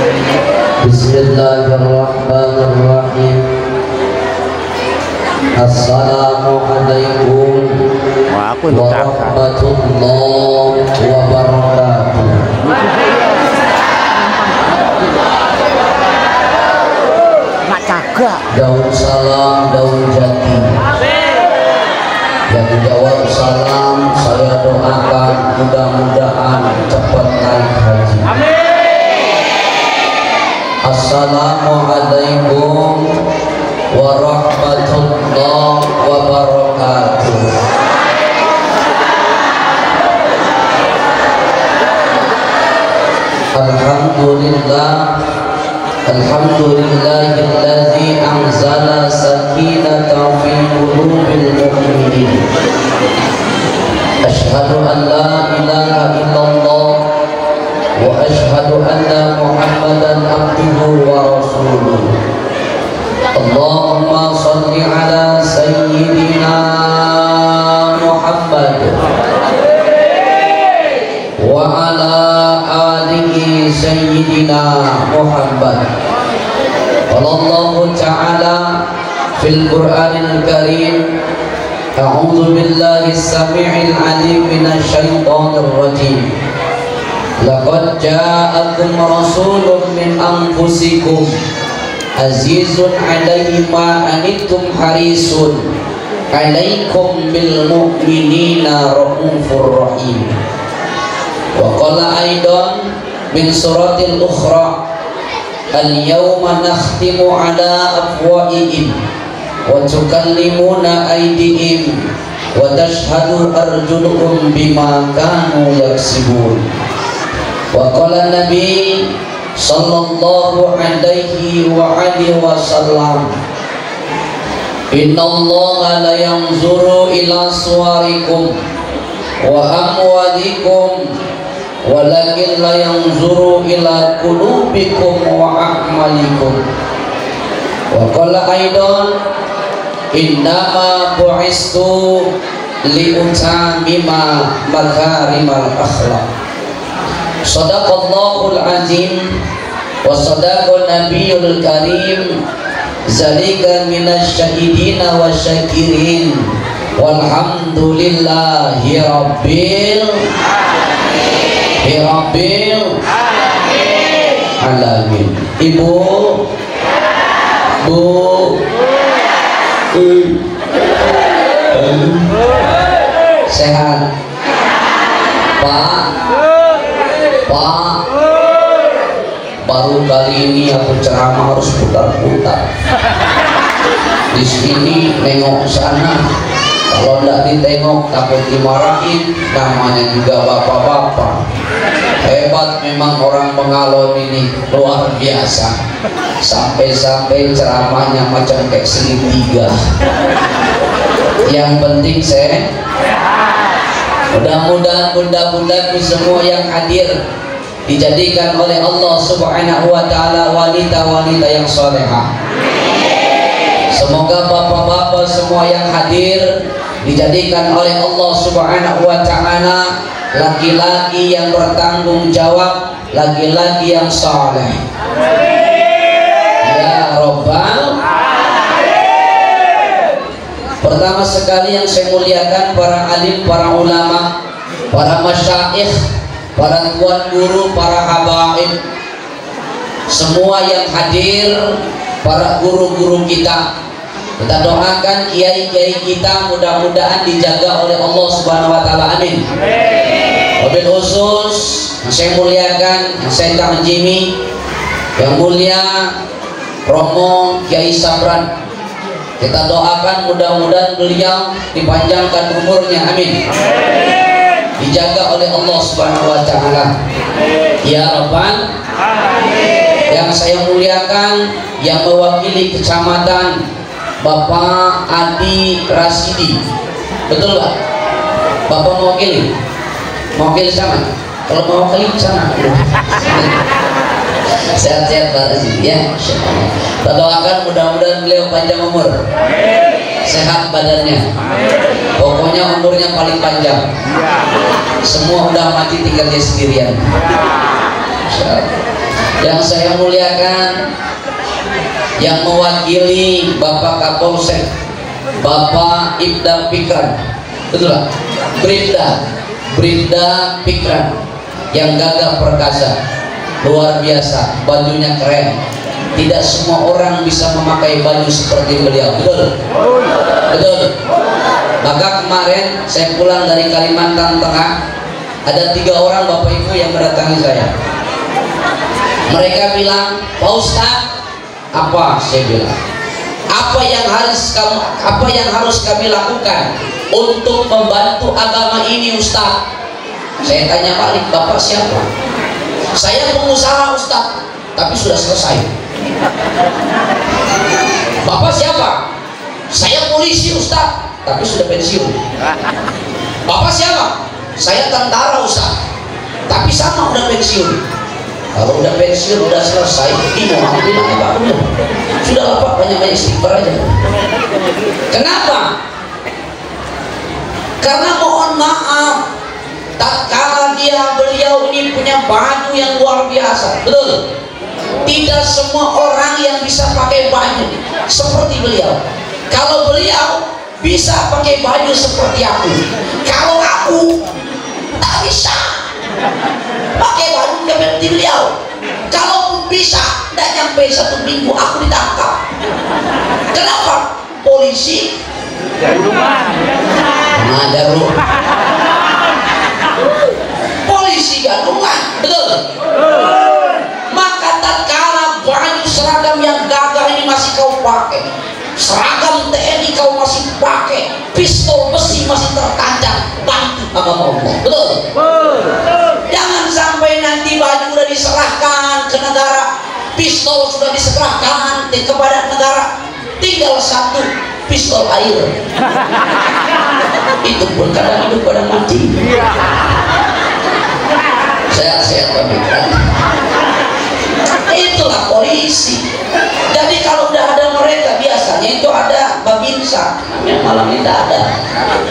Bismillahirrahmanirrahim. Assalamualaikum warahmatullahi wabarakatuh. Daun salam, daun jati. Yang jawab salam, saya doakan mudah-mudahan cepat naik haji. Assalamualaikum warahmatullahi wabarakatuh. Alhamdulillah, alhamdulillahilladzi anzala sakinata fi qulubil mu'minin. Asyhadu an la ilaha illallah wa asyhadu anna Muhammadan abduhu wa rasuluh. Allahumma shalli ala sayyidina Muhammad wa ala alihi sayyidina Muhammad. Wallahu ta'ala fil Qur'anil Karim, a'udzu billahi as-sami'il 'alim minasy syaithanir rajim. Laqad ja'akum rasulun min anfusikum azizun 'alaihi ma anittum harisun 'alaikum bil mu'minina raufur rahim. Wa qala aidan min suratil ukhra, al-yawma nakhtimu ala afwahihim wa tukallimuna aydihim wa tashhadu arjuluhum bima kanu yaksibun. Wa qala nabi sallallahu alaihi wa alihi wasallam, innallaha la yanzuru ila suwarikum wa amwalikum walakin la yanzuru ila qulubikum wa a'malikum. Wa qala aidan, innama bu'istu liutamima makarimal akhlaq. Shadaqallahul azim wa sadaqan nabiyul karim, zalika minasy syahidina wa syakirin walhamdulillahi rabbil alamin. Ibu, Bu, sehat? Pak, baru kali ini aku ceramah harus putar-putar. Di sini nengok sana, kalau tidak ditengok takut dimarahin. Namanya juga bapak-bapak. Hebat memang orang Bengalon ini, luar biasa. Sampai-sampai ceramahnya macam kayak segitiga. Yang penting saya mudah-mudahan bunda-bundaku semua yang hadir dijadikan oleh Allah Subhanahu wa ta'ala wanita-wanita yang solehah. Semoga bapak-bapak semua yang hadir dijadikan oleh Allah Subhanahu wa ta'ala laki-laki yang bertanggung jawab, laki-laki yang soleh. Ya Rabbal. Pertama sekali yang saya muliakan para alim, para ulama, para masyayikh, para tuan guru, para habaib, semua yang hadir, para guru-guru kita. Kita doakan kiai-kiai kita mudah-mudahan dijaga oleh Allah Subhanahu wa taala. Amin. Wabil khusus yang saya muliakan, yang saya takjimi, yang mulia Romo Kiai Sabran. Kita doakan mudah-mudahan beliau dipanjangkan umurnya. Amin. Dijaga oleh Allah Subhanahu wa taala. Ya Rabbal. Yang saya muliakan, yang mewakili kecamatan, Bapak Adi Rasidi. Betul Pak? Bapak mewakili? Mewakili sana? Kalau mewakili sana. Sehat-sehat Pak Rasidi ya. Kita doakan mudah-mudahan beliau panjang umur, sehat badannya, pokoknya umurnya paling panjang. Semua udah mati tinggal dia sendirian. Yang saya muliakan, yang mewakili Bapak Kapolsek, Bapak Ibda Pikran, betul lah, Bribda Pikran, yang gagah perkasa, luar biasa, bajunya keren. Tidak semua orang bisa memakai baju seperti beliau, betul? Betul. Maka kemarin saya pulang dari Kalimantan Tengah, ada 3 orang Bapak Ibu yang mendatangi saya. Mereka bilang, Pak Ustadz, apa? Saya bilang, apa yang harus kami lakukan untuk membantu agama ini, Ustadz? Saya tanya balik, Bapak siapa? Saya pengusaha, Ustadz, tapi sudah selesai. Bapak siapa? Saya polisi, Ustadz, tapi sudah pensiun. Bapak siapa? Saya tentara, Ustadz, tapi sama udah pensiun. Kalau udah pensiun, udah selesai, ini mau bilang apa? Sudah lah Pak, banyak-banyak istighfar aja. Kenapa? Karena mohon maaf, tatkala beliau ini punya baju yang luar biasa, betul? Tidak semua orang yang bisa pakai baju seperti beliau. Kalau beliau bisa pakai baju seperti aku, kalau aku tak bisa pakai baju seperti beliau. Kalaupun bisa, tidak nyampe 1 minggu aku ditangkap. Kenapa? Polisi Gadungan. Polisi Gadungan, betul? Maka tatkala baju seragam yang gagah ini masih kau pakai, seragam TNI kau masih pakai, pistol besi masih tertancap, bantu agama Allah, betul? Jangan sampai nanti baju sudah diserahkan ke negara, pistol sudah diserahkan kepada negara, tinggal 1 pistol air. Itu pun kadang hidup kadang mati. Sehat-sehat pemikiran. Itulah polisi. Jadi kalau udah ada mereka, biasanya itu ada babinsa, yang malam ini tidak ada.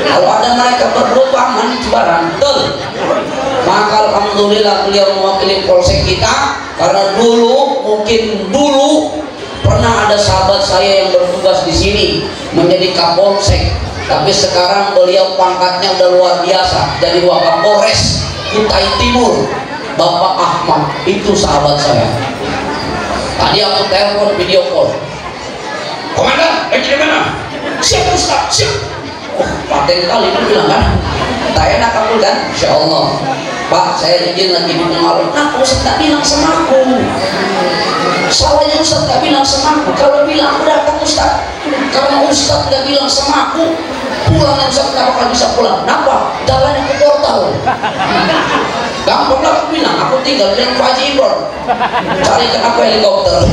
Kalau ada mereka berdua aman barang, betul? Maka alhamdulillah beliau mewakili polsek kita, karena mungkin dulu pernah ada sahabat saya yang bertugas di sini menjadi Kapolsek, tapi sekarang beliau pangkatnya udah luar biasa, jadi Wakapolres Kutai Timur, Bapak Ahmad. Itu sahabat saya. Tadi aku telepon video call, Komandan, lagi di mana? Siap Ustaz, siap. Oh, paten kali itu bilang kan, tak enak aku kan? Insya Allah, Pak, saya izin lagi di malam. Nah, Ustaz tak bilang sama aku. Salahnya Ustaz tak bilang sama aku. Kalau bilang aku datang Ustaz, karena Ustaz tidak bilang sama aku, pulang Ustaz tak bakal bisa pulang. Kenapa? Jalannya ke portal. Gampang lah aku bilang, aku tinggal di Pak Haji Imron, carikan aku helikopter.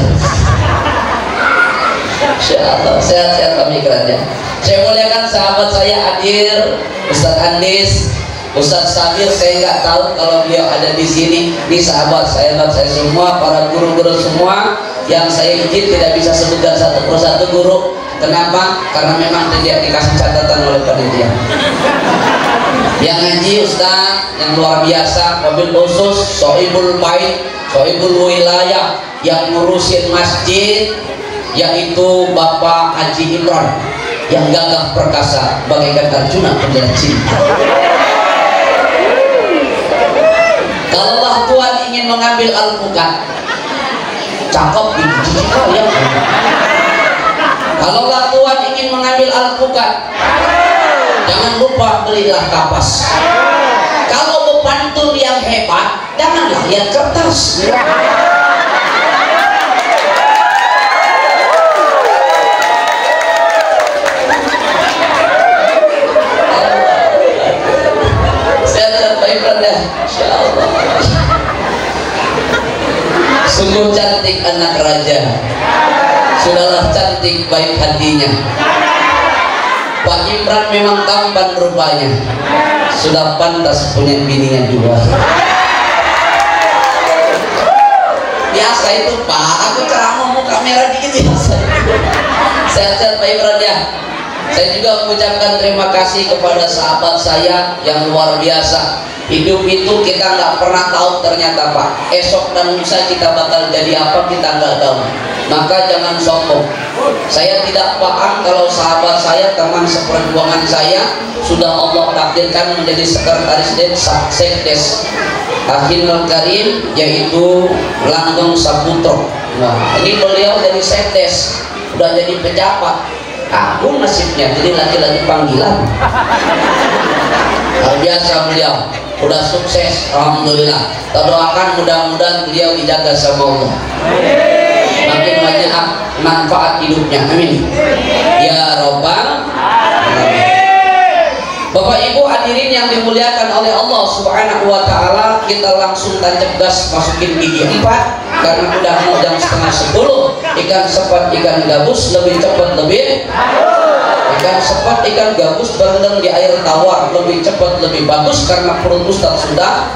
Insyaallah, sehat-sehat pemikirannya. Saya muliakan sahabat saya hadir, Ustadz Andis, Ustadz Sabir. Saya nggak tahu kalau beliau ada di sini. Ini sahabat saya semua, para guru-guru semua, yang saya izin tidak bisa sebutkan satu persatu guru. Kenapa? Karena memang tidak dikasih catatan oleh panitia. Yang ngaji Ustaz yang luar biasa, mobil khusus, Sohibul Bait, Sohibul Wilayah, yang ngurusin masjid, yaitu Bapak Haji Imron, yang gagah perkasa bagaikan Arjuna penjalan cinta. Kalau Tuhan ingin mengambil alpukat, cakep gitu kalian. Kalau Tuhan ingin mengambil alpukat, jangan lupa belilah kapas. Kalau pepantun yang hebat, janganlah lihat kertas. Sehat-sehat baik-baik ya, insyaallah. Sungguh cantik anak raja, sudahlah cantik baik hatinya. Pak Imran memang tampan rupanya, sudah pantas punya bininya 2. Biasa itu Pak, aku ceramah mau kamera dikit biasa. Sehat-sehat Pak Imran ya. Saya juga mengucapkan terima kasih kepada sahabat saya yang luar biasa. Hidup itu kita nggak pernah tahu ternyata Pak. Esok dan lusa kita bakal jadi apa kita nggak tahu. Maka jangan sombong. Saya tidak paham kalau sahabat saya, teman seperjuangan saya sudah Allah takdirkan menjadi sekretaris Sekdes Akhirul Karim, yaitu Langgeng Saputra. Nah, ini beliau jadi Sekdes, udah jadi pejabat. Aku nasibnya jadi laki-laki panggilan. Luar biasa beliau, udah sukses, alhamdulillah. Kita doakan mudah-mudahan beliau dijaga sama Allah, makin banyak manfaat hidupnya, amin ya robbal alamin. Bapak Ibu hadirin yang dimuliakan oleh Allah Subhanahu wa taala, kita langsung tancap gas masukin gigi 4 karena udah mau jam setengah 10. Ikan sepat ikan gabus lebih cepat lebih ikan sepat ikan gabus berendam di air tawar lebih cepat lebih bagus karena perut Ustaz sudah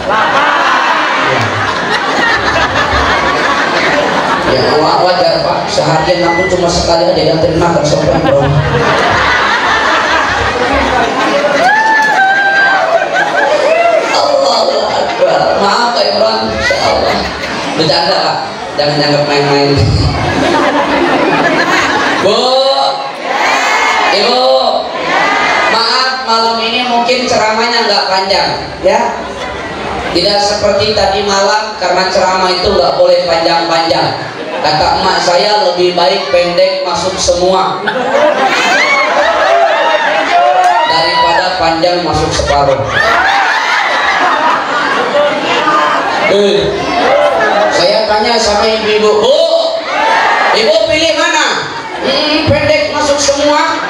ya wajar Pak, seharian aku cuma sekali aja yang terima kan sopan bro. Allahu Akbar. Maaf Pak Imran, insyaallah bercanda Pak, jangan anggap main-main. Bu, Ibu, maaf malam ini mungkin ceramahnya nggak panjang ya. Tidak seperti tadi malam, karena ceramah itu nggak boleh panjang-panjang. Kata emak saya lebih baik pendek masuk semua daripada panjang masuk separuh. Saya tanya sama ibu-ibu, Bu, Ibu pilih mana? Pendek masuk semua.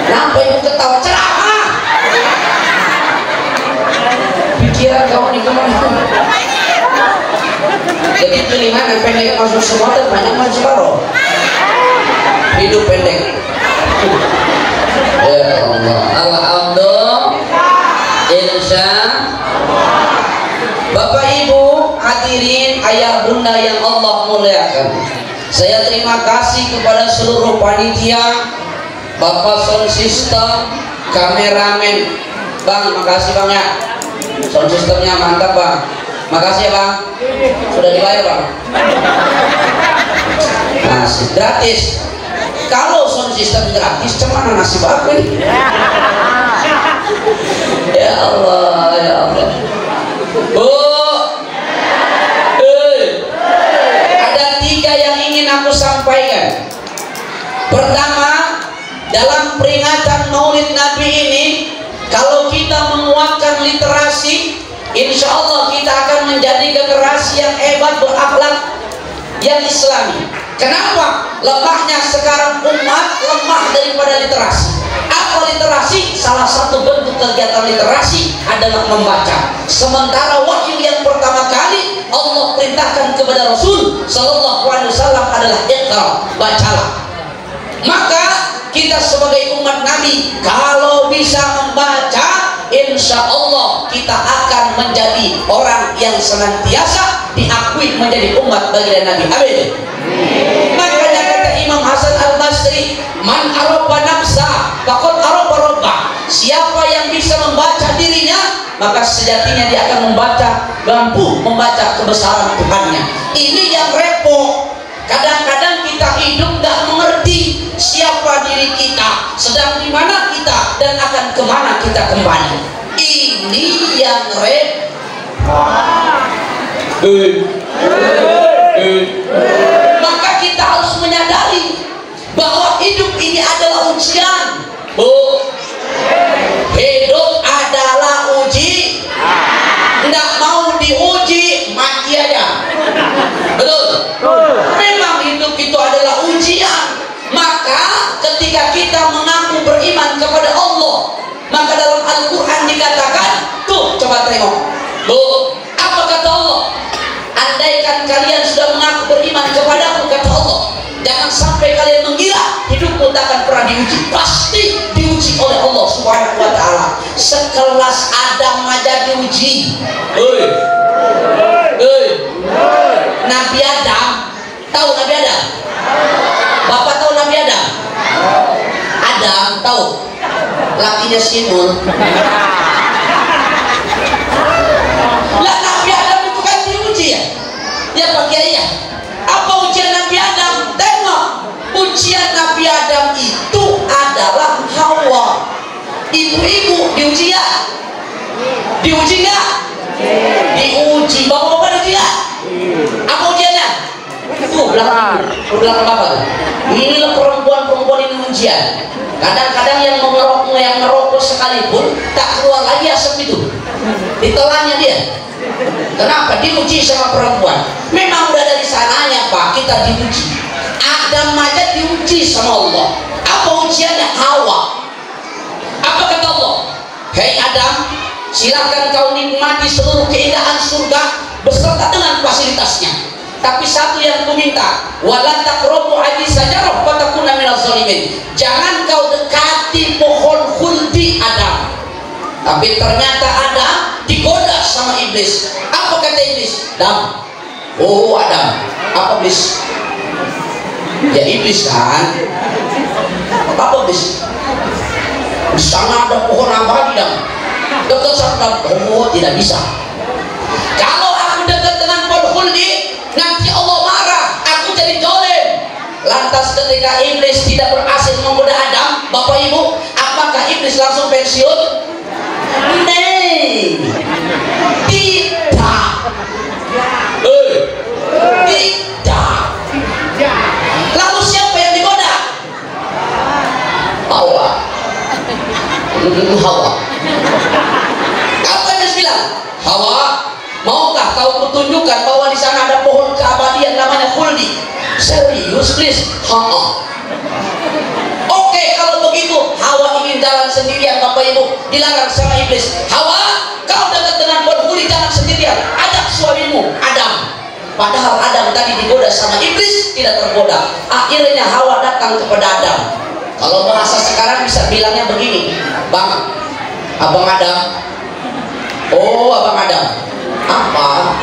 Kenapa ibu ketawa? Ceramah. Pikiran kamu di kemana? Jadi pilihan yang pendek masuk semua dan banyak masuk separuh. Hidup pendek. Ya Allah, alhamdulillah. Insya Bapak Ibu hadirin ayah bunda yang Allah muliakan, saya terima kasih kepada seluruh panitia, Bapak sound system, kameramen. Bang, makasih Bang ya, sound systemnya mantap Bang. Makasih ya Bang, sudah dibayar Bang. Nasib gratis. Kalau sound system gratis, cuman nasib aku ini. Ya Allah, ya Allah. Bu, ada 3 yang ingin aku sampaikan. Pertama, dalam peringatan Maulid Nabi ini, kalau kita menguatkan literasi, insya Allah kita akan menjadi generasi yang hebat, berakhlak, yang islami. Kenapa? Lemahnya sekarang umat lemah daripada literasi. Apa literasi? Salah satu bentuk kegiatan literasi adalah membaca. Sementara wahyu yang pertama kali Allah perintahkan kepada Rasul Sallallahu Alaihi Wasallam adalah iqra, bacalah. Maka kita sebagai umat Nabi kalau bisa membaca, insya Allah kita akan menjadi orang yang senantiasa diakui menjadi umat baginda Nabi. Amin. Makanya kata Imam Hasan Al-Basri, man arafa nafsa faqad arafa rabbah. Siapa yang bisa membaca dirinya, maka sejatinya dia akan mampu membaca kebesaran Tuhannya. Ini yang repot. Kadang-kadang kita hidup nggak mengerti siapa diri kita, sedang di mana kita, dan akan kemana kita kembali. Ini yang repot. Maka kita harus menyadari bahwa hidup ini adalah ujian. Bu, hidup adalah uji. Nggak mau diuji, mati aja. Betul? Memang hidup itu adalah ujian. Maka ketika kita mengaku beriman kepada Allah, maka dalam Al-Quran dikatakan, tuh coba tengok, Bu, apa kata Allah? Andaikan kalian sudah mengaku beriman kepadaku, kata Allah, jangan sampai kalian mengira hidupmu tak akan pernah diuji. Pasti diuji oleh Allah Subhanahu wa Ta'ala. Sekelas Adam aja diuji. Nabi Adam, tahu Nabi Adam? tahu lakinya Sinul. Lah Nabi Adam itu kan diuji ya, ya Pak Kiai ya. Apa ujian Nabi Adam? Tengok, ujian Nabi Adam itu adalah Hawa. Ibu-ibu diuji ya? Diuji nggak? Diuji. Bapak-bapak diuji ya? Apa ujiannya? Tuh belakang bapak. Inilah perempuan-perempuan ini ujian. Kadang-kadang yang ngerokok sekalipun tak keluar lagi asap itu. Ditelannya dia. Kenapa? Diuji sama perempuan. Memang udah dari sananya Pak, kita diuji. Adam aja diuji sama Allah. Apa ujiannya? Hawa. Apa kata Allah? Hei Adam, silakan kau nikmati seluruh keindahan surga beserta dengan fasilitasnya. Tapi satu yang ku minta, wala taqrabu hadhihi sajarah fatakuna minaz zalimin. Jangan kau dekati pohon khuldi Adam. Tapi ternyata Adam digoda sama iblis. Apa kata iblis? Adam. Oh Adam. Apa iblis? Ya iblis kan. Apa iblis? Di sana ada pohon abadi Adam. Dekat sama oh tidak bisa. Kalau aku dekat dengan pohon khuldi, nanti Allah marah, aku jadi zalim. Lantas ketika iblis tidak berhasil menggoda Adam, Bapak Ibu, apakah iblis langsung pensiun? Tidak. Tidak. Lalu siapa yang digoda? Hawa. Hawa. Apa iblis bilang? Hawa, maukah kau kutunjukkan bahwa di sana ada pohon keabadian namanya khuldi? Serius, please? Oke, kalau begitu Hawa ingin jalan sendirian, Bapak Ibu, dilarang sama iblis. Hawa, kau dekat dengan pohon khuldi jangan sendirian, ajak suamimu Adam. Padahal Adam tadi digoda sama iblis, tidak tergoda. Akhirnya Hawa datang kepada Adam. Kalau bahasa sekarang bisa bilangnya begini, Bang, Abang Adam. Oh, Abang Adam. Apa?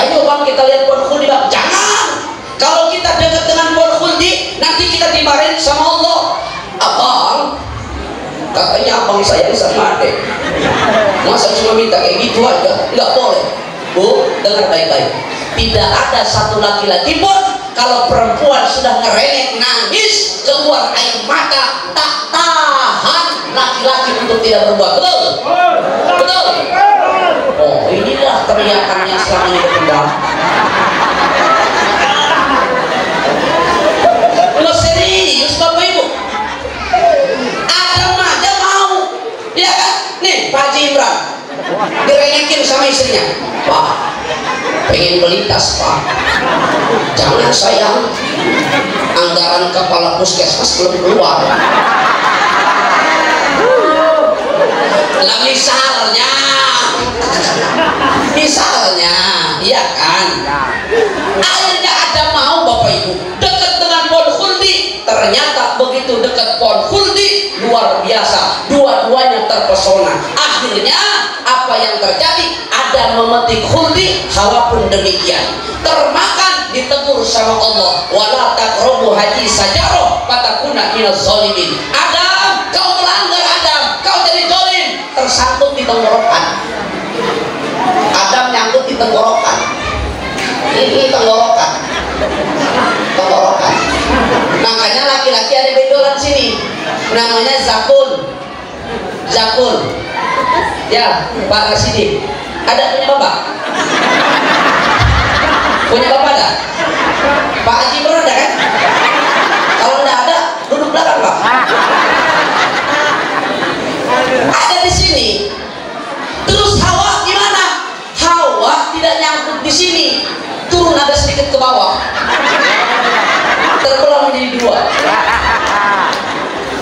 Ayo Bang, kita lihat pohon khuldi Bang. Jangan. Kalau kita dekat dengan pohon khuldi, nanti kita dimarahin sama Allah. Abang, katanya abang sayang sama adek. Masa cuma minta kayak gitu aja? Nggak boleh. Bu, dengar baik-baik. Tidak ada satu laki-laki pun kalau perempuan sudah ngerengek nangis keluar air mata, tak tahan laki-laki untuk tidak berbuat. Betul? Betul? Oh, inilah teriakan yang selama ini berkembang. Lo serius Bapak Ibu? Adam aja mau, ya kan? Nih Pak Haji Imran direngekin sama istrinya. Pak, pengen beli tas Pak. Jangan sayang, anggaran kepala puskesmas belum keluar. Lah misalnya, iya kan? Akhirnya ada mau Bapak Ibu dekat dengan pohon khuldi. Ternyata begitu dekat pohon khuldi luar biasa, dua-duanya terpesona. Akhirnya apa yang terjadi? Ada memetik khuldi, Hawa pun demikian. Termakan, ditegur sama Allah. Wala taqrabu hadhihi sajarah fatakuna minaz zalimin. Adam, kau melanggar Adam, kau jadi zalim. Tersangkut di tenggorokan. Adam nyangkut di tenggorokan. Ini tenggorokan. Tenggorokan. Makanya laki-laki ada benjolan sini. Namanya zakun. Zakun. Ya, Pak Rasidi. Ada punya bapak? Punya bapak ada? Pak Haji Imran ada kan? Kalau nggak ada, duduk belakang Pak. Ada di sini. Terus Hawa gimana? Hawa tidak nyangkut di sini, turun ada sedikit ke bawah, terbelah menjadi dua.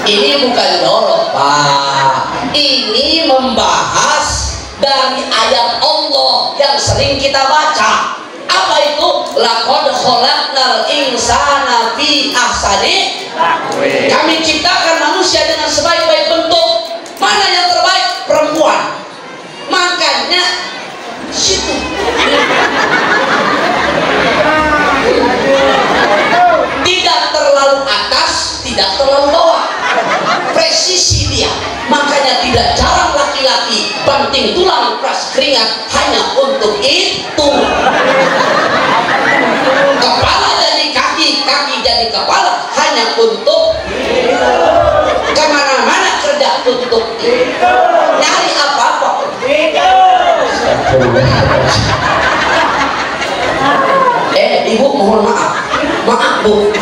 Ini bukan dorong Pak, ini membahas dari ayat Allah yang sering kita baca. Apa itu? Laqad khalaqnal insana fi ahsani taqwim. Kami ciptakan manusia dengan sebaik-baik bentuk. Mana yang terbaik? Perempuan. Makanya situ tidak terlalu atas, tidak terlalu bawah. keriting, tulang, peras, keringat hanya untuk itu. Kepala jadi kaki, kaki jadi kepala hanya untuk kemana-mana kerja untuk nyari apa-apa. Ibu mohon maaf, maaf bu,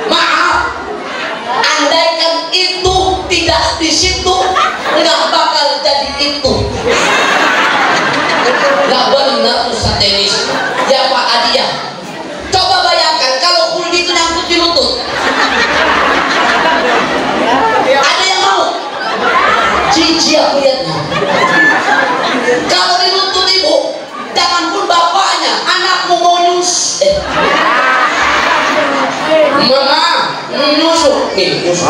maaf. Andaikan itu tidak di situ, nggak bakal jadi itu. Nggak benar Ustaz Denis. Ya Pak Adiah, coba bayangkan kalau kuldi itu nyangkut di lutut. Ada yang mau? Cici aku lihatnya. Kalau di lutut ibu, jangan pun bapaknya, anakmu mau nyus. Mama nyusuk nih, nyusuk.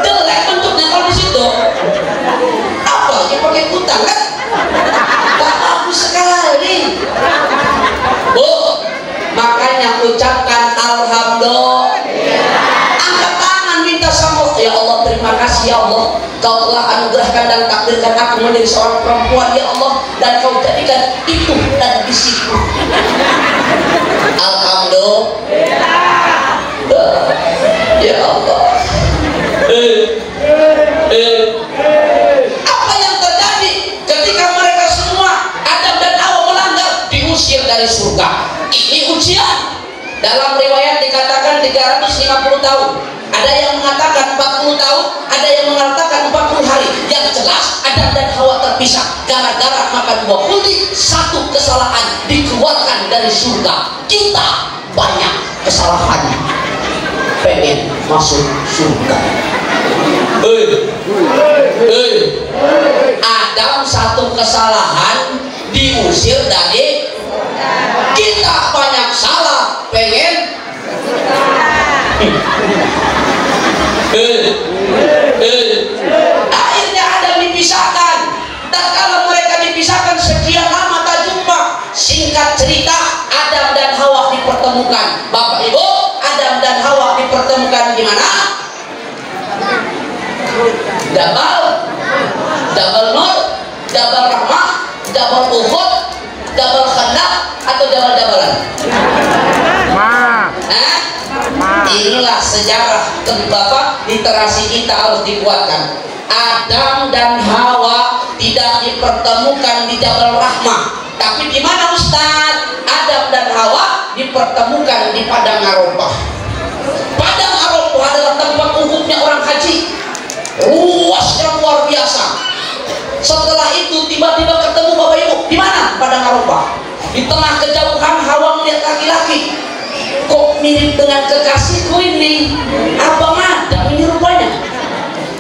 Jelek bentuknya kalau di situ. Apalagi pakai kutang kan? Tak bagus sekali. Bu, makanya ucapkan alhamdulillah. Angkat tangan minta sama ya Allah, terima kasih ya Allah, Kau telah anugerahkan dan takdirkan aku menjadi seorang perempuan ya Allah, dan Kau jadikan itu dan di situ. Alhamdulillah. Ya Allah. Apa yang terjadi ketika mereka semua Adam dan Hawa melanggar, diusir dari surga? Ini ujian. Dalam riwayat dikatakan 350 tahun, ada yang mengatakan 40 tahun, ada yang mengatakan 40 hari. Yang jelas Adam dan Hawa terpisah gara-gara makan buah kuldi. Satu kesalahan dikeluarkan dari surga. Kita banyak kesalahan pengen masuk surga. Adam satu kesalahan diusir dari, kita banyak salah pengen akhirnya Adam dipisahkan. Dan kalau mereka dipisahkan sekian lama tak jumpa, singkat cerita Adam dan Hawa dipertemukan. Bapak Ibu, Adam dan Hawa dipertemukan di mana? Jabal Nur, Jabal Rahmah, Jabal Uhud, Jabal Khandaq, atau Jabal-Jabalan? Inilah sejarah Bapak, literasi kita harus dikuatkan. Adam dan Hawa tidak dipertemukan di Jabal Rahmah, tapi di mana Ustaz? Adam dan Hawa dipertemukan di Padang Arafah. Padang Arafah adalah tempat wukufnya orang haji, luas yang luar biasa. Setelah itu tiba-tiba ketemu Bapak Ibu di mana? Padang Arafah. Di tengah kejauhan Hawa melihat laki-laki, kok mirip dengan kekasihku ini, Abang Adam ini rupanya.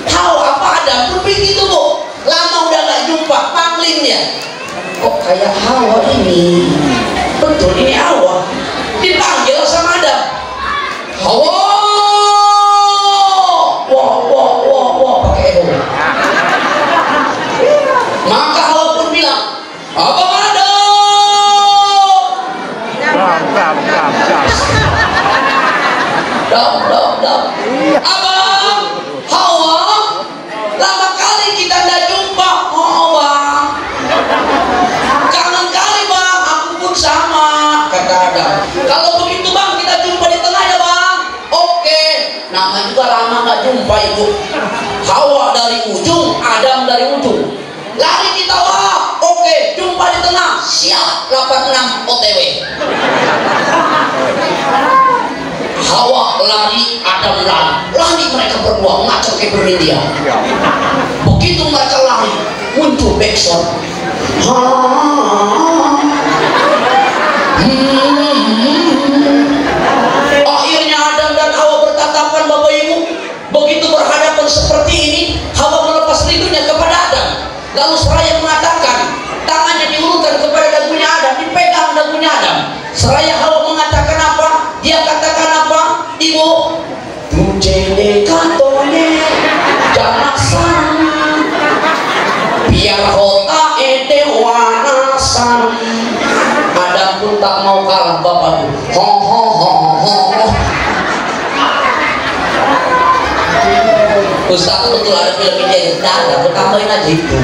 Hawa apa Adam pun begitu bu, lama udah gak jumpa, pangling dia. Kok kayak Hawa ini, betul ini Hawa. Dipanggil sama Adam, Hawa, wah pakai eho. Maka Hawa pun bilang, Abang Adam. Abang, Hawa, lama kali kita nggak jumpa. Oh bang, kangen kali bang, aku pun sama, kata Adam. Kalau begitu bang, kita jumpa di tengah ya bang. Oke, nama juga lama nggak jumpa ibu. Hawa dari ujung, Adam dari ujung. Lari kita wah, oke, jumpa di tengah. Siap, 86 OTW. Hawa lari, Adam lari mereka berdua ngacak kayak bermindia. Begitu mereka lari, muncul backsound. Akhirnya Adam dan Hawa bertatapan Bapak Ibu. Begitu berhadapan seperti ini, Hawa melepas rindunya kepada Adam. Lalu seraya mengatakan, tangannya diulurkan kepada dagunya Adam, dipegang dagunya Adam. Seraya Hawa mengatakan apa? Dia katakan apa? Ibu, tujene katone janasan, biar hota ede wanasan. Adam pun tak mau kalah Bapak Ibu. Ho ho ho ho ho. Ustaz betul ada film India, ada, aku tambahin aja itu.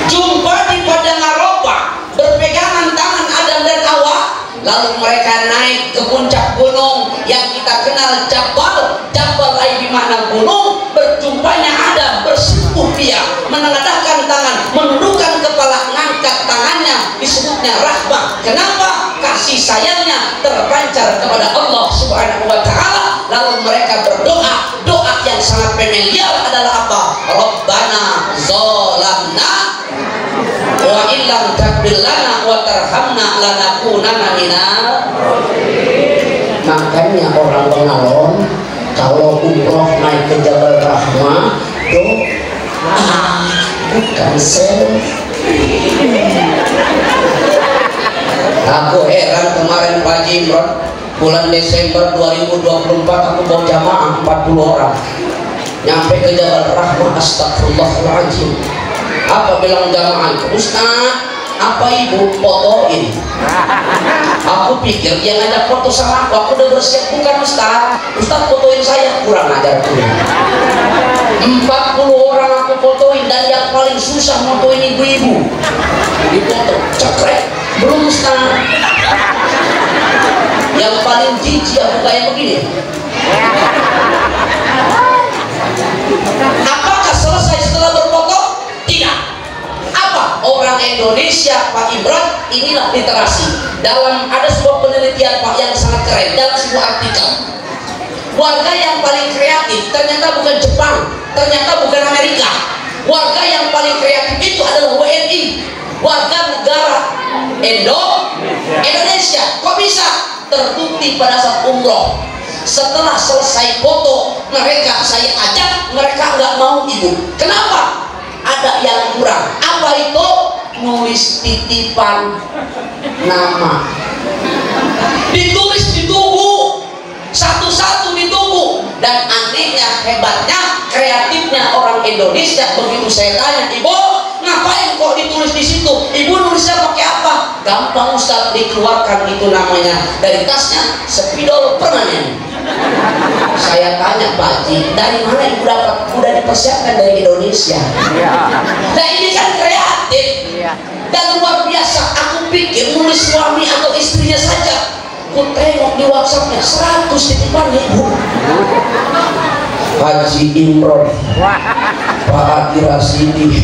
Jumpa di padang Arafah, berpegangan tangan Adam dan Hawa, lalu mereka naik ke puncak gunung yang kita kenal Jabal ai bermakna gunung. Berjumpanya Adam, bersimpuh dia, menengadahkan tangan, menundukkan kepala, ngangkat tangannya, disebutnya rahmah. Kenapa? Kasih sayangnya terpancar kepada Allah Subhanahu wa Ta'ala. Lalu mereka berdoa, doa yang sangat familiar adalah apa? Rabbana zalamna wa illam taghfir lana wa tarhamna lanakunanna minal. Makanya orang pengalon kalau umroh naik ke Jabal Rahmah doa, bukan selfie. Aku heran kemarin Pak Imron bulan Desember 2024 aku bawa jamaah 40 orang nyampe ke Jabal Rahmah. Astagfirullahaladzim. Apa bilang jamaah itu? Ustaz, apa ibu fotoin? Aku pikir dia ngajak foto sama aku udah bersiap. Bukan Ustaz, Ustaz fotoin saya, kurang ajar tuh. 40 orang aku fotoin, dan yang paling susah fotoin ibu-ibu. Dipoto, cekrek, belum Ustaz. Yang paling jijik aku kayak begini. Apakah selesai setelah berfoto? Tidak. Apa? Orang Indonesia, Pak Imran, inilah literasi. Ada sebuah penelitian Pak yang sangat keren dalam sebuah artikel. Warga yang paling kreatif ternyata bukan Jepang, ternyata bukan Amerika. Warga yang paling kreatif itu adalah WNI, warga negara Indonesia. Kok bisa? Terbukti pada saat umroh, setelah selesai foto mereka saya ajak, mereka nggak mau ibu. Kenapa? Ada yang kurang. Apa itu? Nulis titipan nama, ditulis ditunggu, satu-satu ditunggu. Dan anehnya, hebatnya, kreatifnya orang Indonesia, begitu saya tanya, ibu ngapain kok ditulis di situ? Ibu nulisnya pakai apa? Gampang Ustaz, dikeluarkan itu namanya dari tasnya, spidol permanen. Saya tanya Pak Haji, dari mana ibu dapat? Udah dipersiapkan dari Indonesia. Nah ini kan kreatif dan luar biasa. Aku pikir nulis suami atau istrinya saja. Aku tengok di WhatsAppnya 100 titipan ibu. Haji Imron, Pak Haji Rasidi,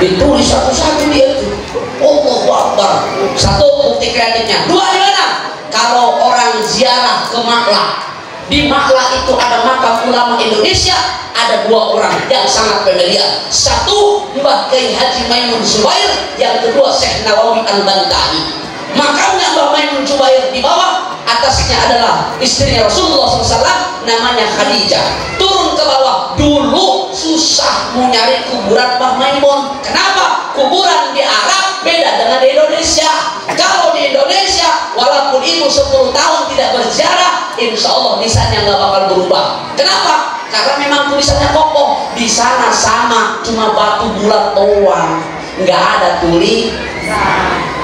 ditulis satu-satu dia itu. Allahu Akbar. Satu, bukti kreatifnya. Dua, di mana? Kalau orang ziarah ke Maklah, di Maklah itu ada makam ulama Indonesia, ada dua orang yang sangat familiar. Satu, Mbah Kiai Haji Maimun Zubair, yang kedua Syekh Nawawi Al-Bantahi. Makamnya Mbah Maimun Zubair di bawah, atasnya adalah istrinya Rasulullah SAW, namanya Khadijah. Turun ke bawah, dulu susah mau nyari kuburan Mbah Maimun. Kenapa? Kuburan di Arab beda dengan di Indonesia. Kalau di Indonesia, walaupun ibu 10 tahun tidak berziarah, insya Allah lisannya nggak bakal berubah. Kenapa? Karena memang tulisannya kokoh. Di sana sama, cuma batu bulat doang, nggak ada tulisan.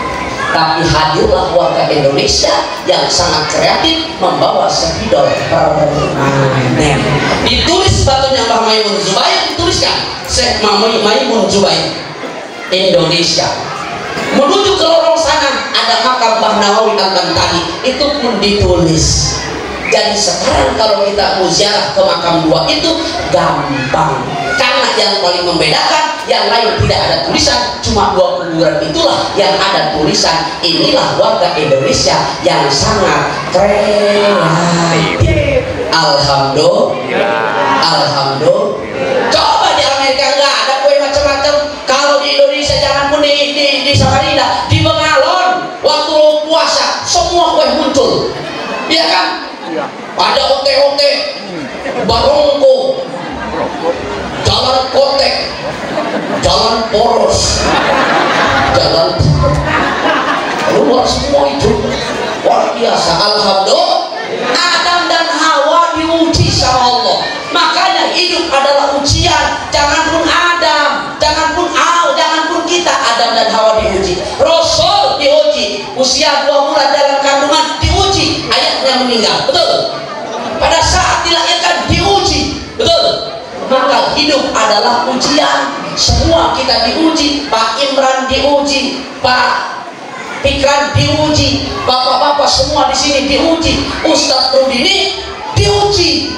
Tapi hadirlah warga Indonesia yang sangat kreatif membawa spidol permanen. Ditulis batunya Mbah Maimun Zubair, dituliskan Syekh Maimun Zubair Indonesia. Menuju ke lorong sana ada makam Mbah Nawawi Al-Bantahi, itu pun ditulis. Jadi sekarang kalau kita mau ziarah ke makam dua itu gampang, karena yang paling membedakan yang lain tidak ada tulisan, cuma dua kuburan itulah yang ada tulisan. Inilah warga Indonesia yang sangat kreatif. Alhamdulillah. Alhamdulillah. Coba di Amerika nggak ada kue macam-macam. Kalau di Indonesia jangan pun di Samarinda, di Bengalon waktu puasa semua kue muncul, ya kan? Ada ote-ote, barongko, jalan kotek, jalan poros, jalan keluar semua itu. Luar biasa. Alhamdulillah, Adam dan Hawa diuji sama Allah. Makanya hidup adalah ujian. Jangan pun Adam, jangan pun Hawa, jangan pun kita, Adam dan Hawa diuji. Rasul diuji, usia 2 bulan dalam kandungan diuji, ayahnya meninggal. Betul? Pada saat dilahirkan diuji, adalah ujian. Semua kita diuji. Pak Imran diuji, Pak Pikran diuji, bapak-bapak semua di sini diuji, Ustadz Rudini diuji.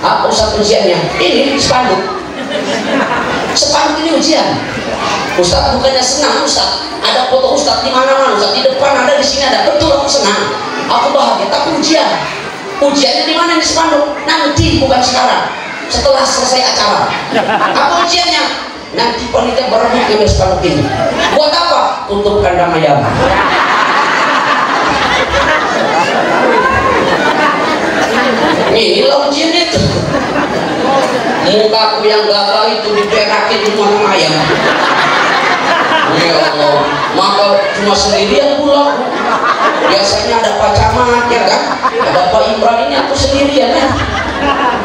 Apa Ustadz ujiannya? Ini spanduk. Spanduk ini ujian. Ustadz bukannya senang, Ustadz ada foto Ustadz di mana-mana, Ustadz di depan ada, di sini ada. Betul, aku senang, aku bahagia. Tapi ujian, ujiannya di mana di spanduk? Nanti, bukan sekarang. Setelah selesai acara. Apa ujiannya? Nanti panitia berebut ngambil spanduk ini. Buat apa? Tutup kandang ayam. Inilah ujian itu. Mukaku yang gagal itu diperakin di rumah ayam. Ya Allah, maka cuma sendirian pulang. Biasanya ada Pak Camat ya kan, ada Pak Imran, ini aku sendirian ya.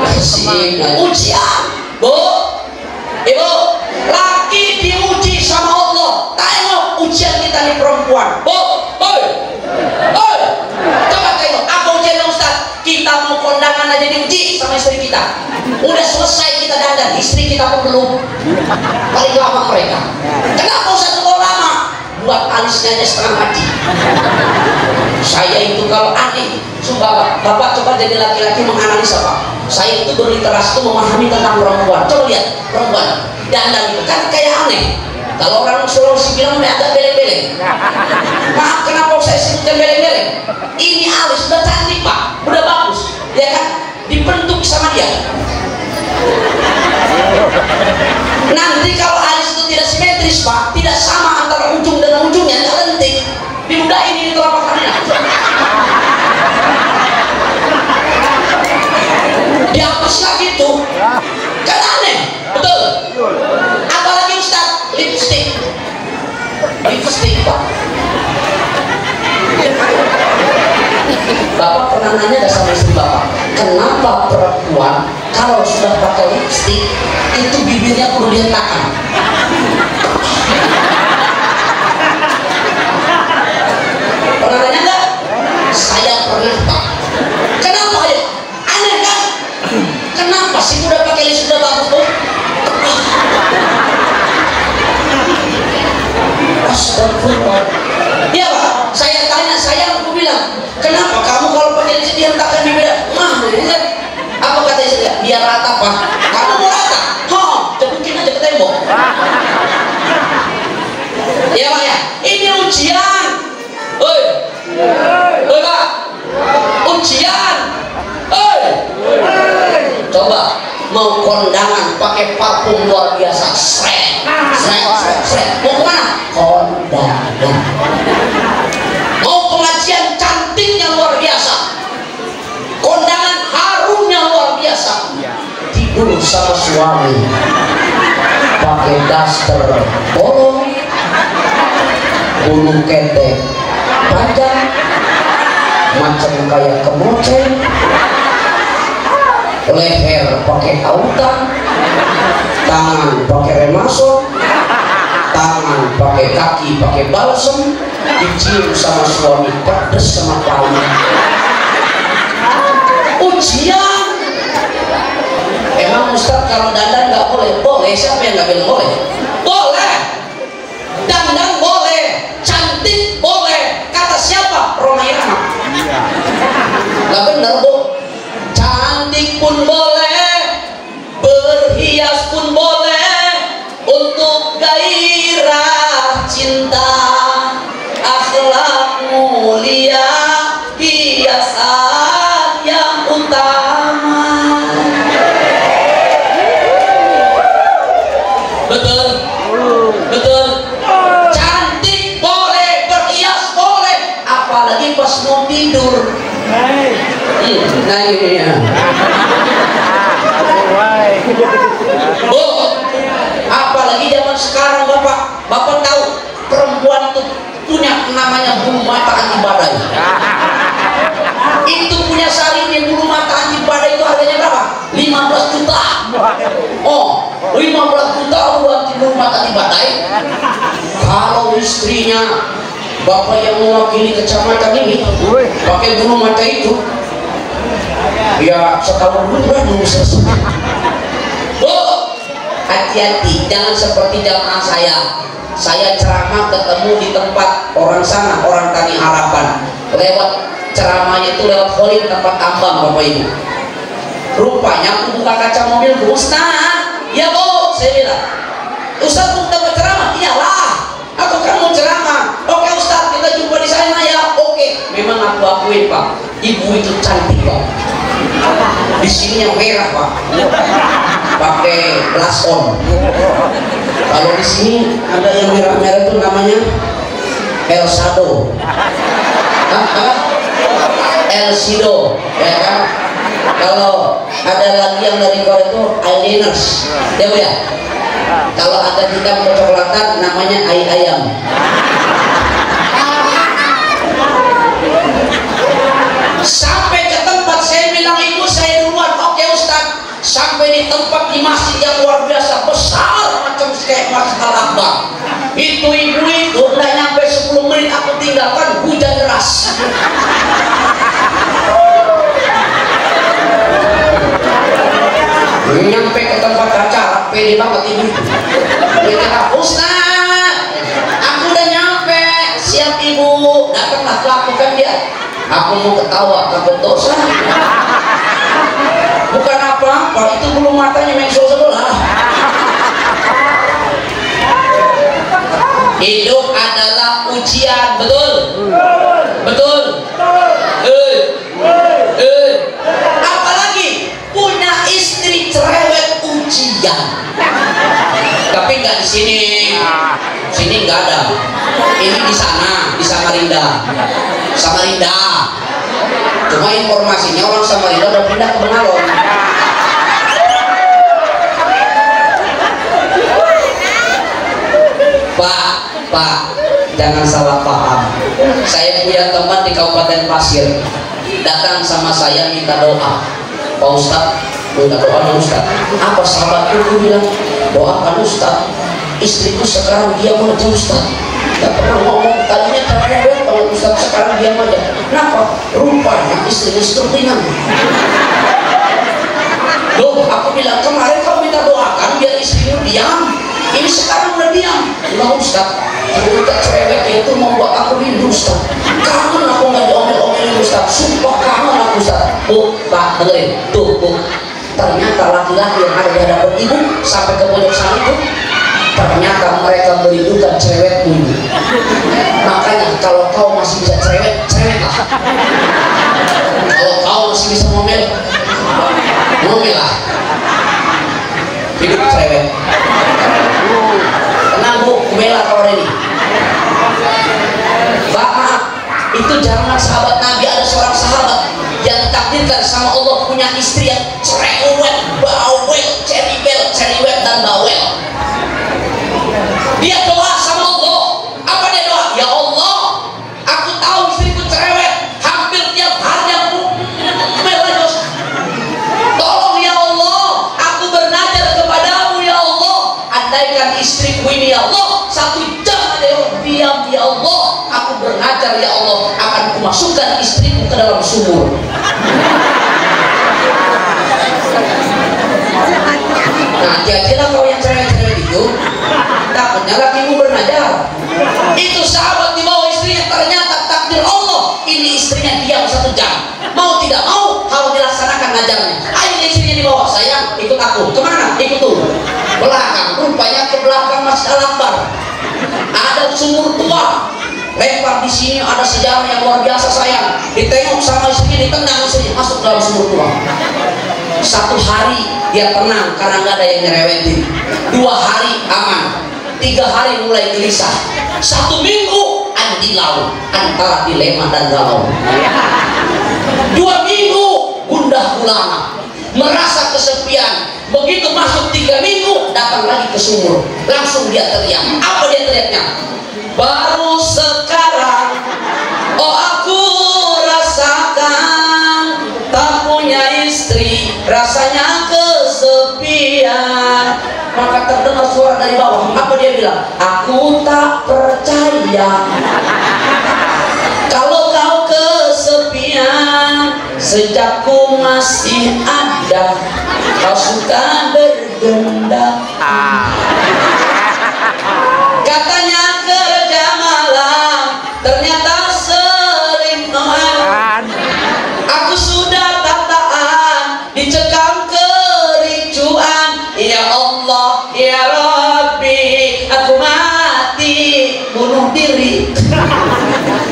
Asik, ujian, Bu, Ibu, laki diuji sama Allah. Tengok ujian kita nih perempuan, Bu, oi, coba tengok apa ujian Ustaz. Kita mau kondangan aja diuji sama istri kita. Udah selesai kita dandan, istri kita pun belum. Paling lama mereka. Kenapa Ustaz kok lama? Buat alisnya aja setengah mati. Saya itu kalau aneh, sumpah Bapak coba jadi laki-laki menganalisa Pak. Saya itu berliterasi itu memahami tentang perempuan. Coba lihat perempuan dandan itu kan kayak aneh. Kalau orang Sulawesi bilang agak beleng-beleng. Maaf, kenapa saya sebutkan beleng-beleng? Ini alis udah cantik Pak, udah bagus, ya kan? Dibentuk sama dia. Nanti kalau alis itu tidak simetris Pak, tidak sama antara ujung dengan ujungnya, nggak lentik. Diudahin ini telapak tangannya. Dihapus lagi tuh, kan aneh, betul? Apalagi Ustaz, lipstick Pak. Bapak pernah nanya gak sama istri Bapak, kenapa perempuan kalau sudah pakai lipstick itu bibirnya perlu dihentakkan? Pernah nanya gak? Saya pernah Pak. Kenapa ya? Aneh kan? Kenapa sih udah pakai lipstick udah bagus tuh? Astagfirullah. Ya Pak, saya tanya, aku bilang, kenapa kamu kalau pakai lipstick dihentakkan bibir? Apa kata istri? Biar rata Pak. Kamu mau rata? Cebukin aja ke tembok. Ya Pak ya, ini ujian. Oi Pak, ujian. Coba mau kondangan pakai parfum luar biasa, sret. Mau kemana? Kondangan. Mau pengajian cantiknya luar biasa, kondangan harumnya luar biasa. Tidur sama suami pakai daster bolong, bulu ketek panjang macam kayak kemoceng, leher pakai autan, tangan pakai remason, tangan pakai kaki pakai balsem, dicium sama suami pedes sama palu. Ujian. Emang Ustaz kalau dandan nggak boleh? Boleh. Siapa yang nggak bilang boleh? Boleh. Dandan boleh, cantik boleh. Kata siapa? Roma Irama. Nggak benar Bu. Cantik pun boleh, berhias pun boleh, untuk gairah cinta, akhlak mulia, hiasan yang utama. Betul, betul. Cantik boleh, berhias boleh, apalagi pas mau tidur. Nah ini ya. Bu, apalagi zaman sekarang Bapak tahu perempuan itu punya namanya bulu mata anti badai. Itu punya sarinnya bulu mata anti badai itu harganya berapa? 15 juta. 15 juta buat bulu mata anti badai. Kalau istrinya Bapak yang mewakili kecamatan ini pakai bulu mata itu, ya setahun dulu belum selesai. Bu, hati-hati, jangan seperti jamaah saya ceramah ketemu di tempat orang sana, orang Tani Harapan, lewat ceramahnya itu lewat Kholid tempat ambang Bapak Ibu. Rupanya aku buka kaca mobil, Ustaz, ya Bu, saya bilang, Ustaz mau tempat ceramah? Iyalah, aku kan mau ceramah. Oke Ustaz, kita jumpa di sana ya. Oke, memang aku akuin Pak, ibu itu cantik Pak. Di sini yang merah Pak, pakai blush on. Kalau di sini ada yang merah-merah itu namanya El Shadow, El Sido, ya kan? Kalau ada lagi yang dari Korea itu eyeliners, ya Bu ya. Kalau ada hitam kecoklatan namanya ayam. Sampai ke tempat saya bilang ibu saya duluan. Oke Ustaz. Sampai di tempat di masjid yang luar biasa besar macam kayak Masjid Al-Akbar. Itu ibu itu udah nyampe 10 menit aku tinggalkan, hujan deras. Nyampe ke tempat acara pede banget ibu itu. Dia kata, Ustaz, aku udah nyampe, siap ibu. Datanglah aku kan dia. Aku mau ketawa takut dosa. Bukan apa-apa, itu bulu matanya mengsel sebelah. Hidup adalah ujian, betul? Betul? Apalagi punya istri cerewet, ujian. Tapi nggak di sini. Sini nggak ada. Ini di sana, di Samarinda. Samarinda. Cuma informasinya orang Samarinda udah pindah ke Bengalon. Pak, jangan salah paham. Saya punya teman di Kabupaten Pasir, datang sama saya minta doa. Pak Ustadz, minta doa dong Ustadz. Apa sahabatku? Dia bilang, doakan Ustadz, istriku sekarang diam aja Ustadz. Gak pernah ngomong, tadinya cerewet kalau Ustadz, sekarang diam aja. Kenapa? Rupanya istrinya seterusnya. Loh, aku bilang kemarin kau minta doakan biar istrimu diam. Ini sekarang udah diam. Nah Ustadz, kita cerewet itu membuat aku rindu Ustadz. Kangen aku nggak diomel-omelin Ustadz. Sumpah kangen aku Ustadz. Bu, Pak, dengerin. Tuh, Bu. Ternyata laki-laki yang ada di hadapan ibu sampai ke pojok sana itu, ternyata mereka merindukan cerewetmu. Makanya kalau kau masih bisa cerewet, cerewetlah. Kalau kau masih bisa ngomel, ngomel lah. Hidup cerewet. Tenang Bu, bela kalau ini. Maaf, itu zaman sahabat Nabi ada seorang sahabat yang ditakdirkan sama Allah punya istri yang cerewet, bawel, cerewet dan bawel. Dia doa sama Allah. Apa dia doa? Ya Allah, aku tahu istriku cerewet, hampir tiap hari aku melajos. Tolong ya Allah, aku bernazar kepadamu ya Allah. Andaikan istriku ini ya Allah 1 jam aja diam ya Allah, aku bernazar ya Allah akan kumasukkan istriku ke dalam sumur. Nah, hati-hatilah kau yang cerewet-cerewet itu, takutnya lakimu bernazar. Itu sahabat di bawah istrinya, ternyata takdir Allah ini istrinya diam 1 jam. Mau tidak mau harus dilaksanakan nazarnya. Ayo istrinya di bawah, sayang ikut aku. Kemana? Ikut tuh belakang. Rupanya ke belakang Masjid Al-Akbar ada sumur tua. Lempar di sini ada sejarah yang luar biasa sayang. Ditengok sama istrinya, ditendang istrinya, masuk dalam sumur tua. 1 hari dia tenang karena nggak ada yang nyerewetin. 2 hari aman. 3 hari mulai gelisah. 1 minggu andilau antara dilema dan galau. 2 minggu gundah gulana, merasa kesepian. Begitu masuk 3 minggu datang lagi ke sumur, langsung dia teriak. Apa dia teriaknya? Baru sekarang oh aku rasakan tak punya istri, rasanya kesepian. Maka terdengar suara dari bawah. Apa dia bilang? Aku tak percaya kalau kau kesepian. Sejak ku masih ada, kau suka gendam. Katanya kerja malam, ternyata selingkuhan. Aku sudah tataan, dicekam kericuan. Ya Allah, ya Rabbi, aku mati bunuh diri.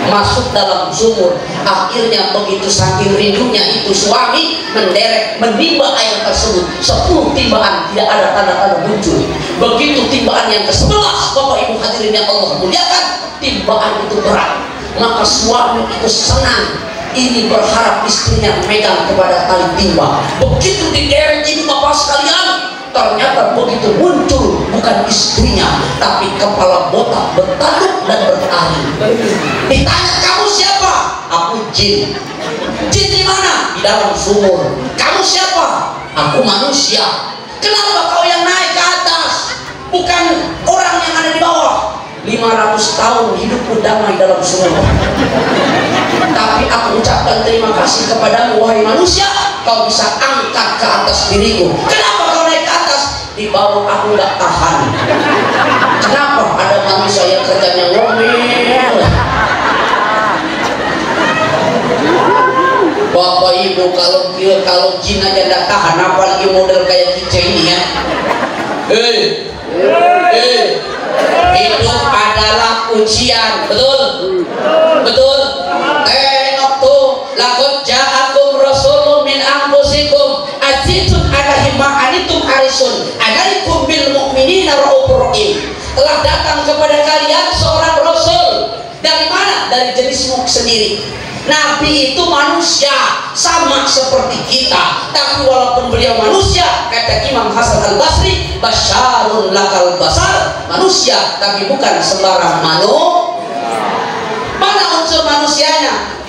Masuk dalam sumur. Akhirnya begitu saking rindunya itu suami menderek menimba air tersebut. 10 timbaan, tidak ada tanda-tanda muncul. Begitu timbaan yang ke-11, Bapak Ibu hadirin yang Allah muliakan, timbaan itu berat. Maka suami itu senang. Ini berharap istrinya megang kepada tali timba. Begitu diderek ini Bapak sekalian, ternyata begitu muncul bukan istrinya, tapi kepala botak bertanduk dan bertari. Ditanya, kamu siapa? Aku jin. Jin di mana? Di dalam sumur. Kamu siapa? Aku manusia. Kenapa kau yang naik ke atas, bukan orang yang ada di bawah? 500 tahun hidupku damai dalam sumur. Tapi aku ucapkan terima kasih kepadamu wahai manusia, kau bisa angkat ke atas diriku. Kenapa kau naik ke atas? Di bawah aku nggak tahan. Kenapa? Ada manusia yang kerjanya ngomel. Bapak Ibu, kalau jin aja nggak tahan, apalagi model kayak kita ini ya. Hidup adalah ujian, betul? Betul? Tengok tuh, laqad ja'akum rasulun min anfusikum azizun 'alaihi ma anittum harisun 'alaikum bil mu'minina raufur rahim. Telah datang kepada kalian seorang rasul. Dari mana? Dari jenismu sendiri. Nabi itu manusia, sama seperti kita. Tapi walaupun beliau manusia, kata Imam Hasan Al-Basri, basyarun lakal basar, manusia, tapi bukan sembarang Mana unsur manusianya?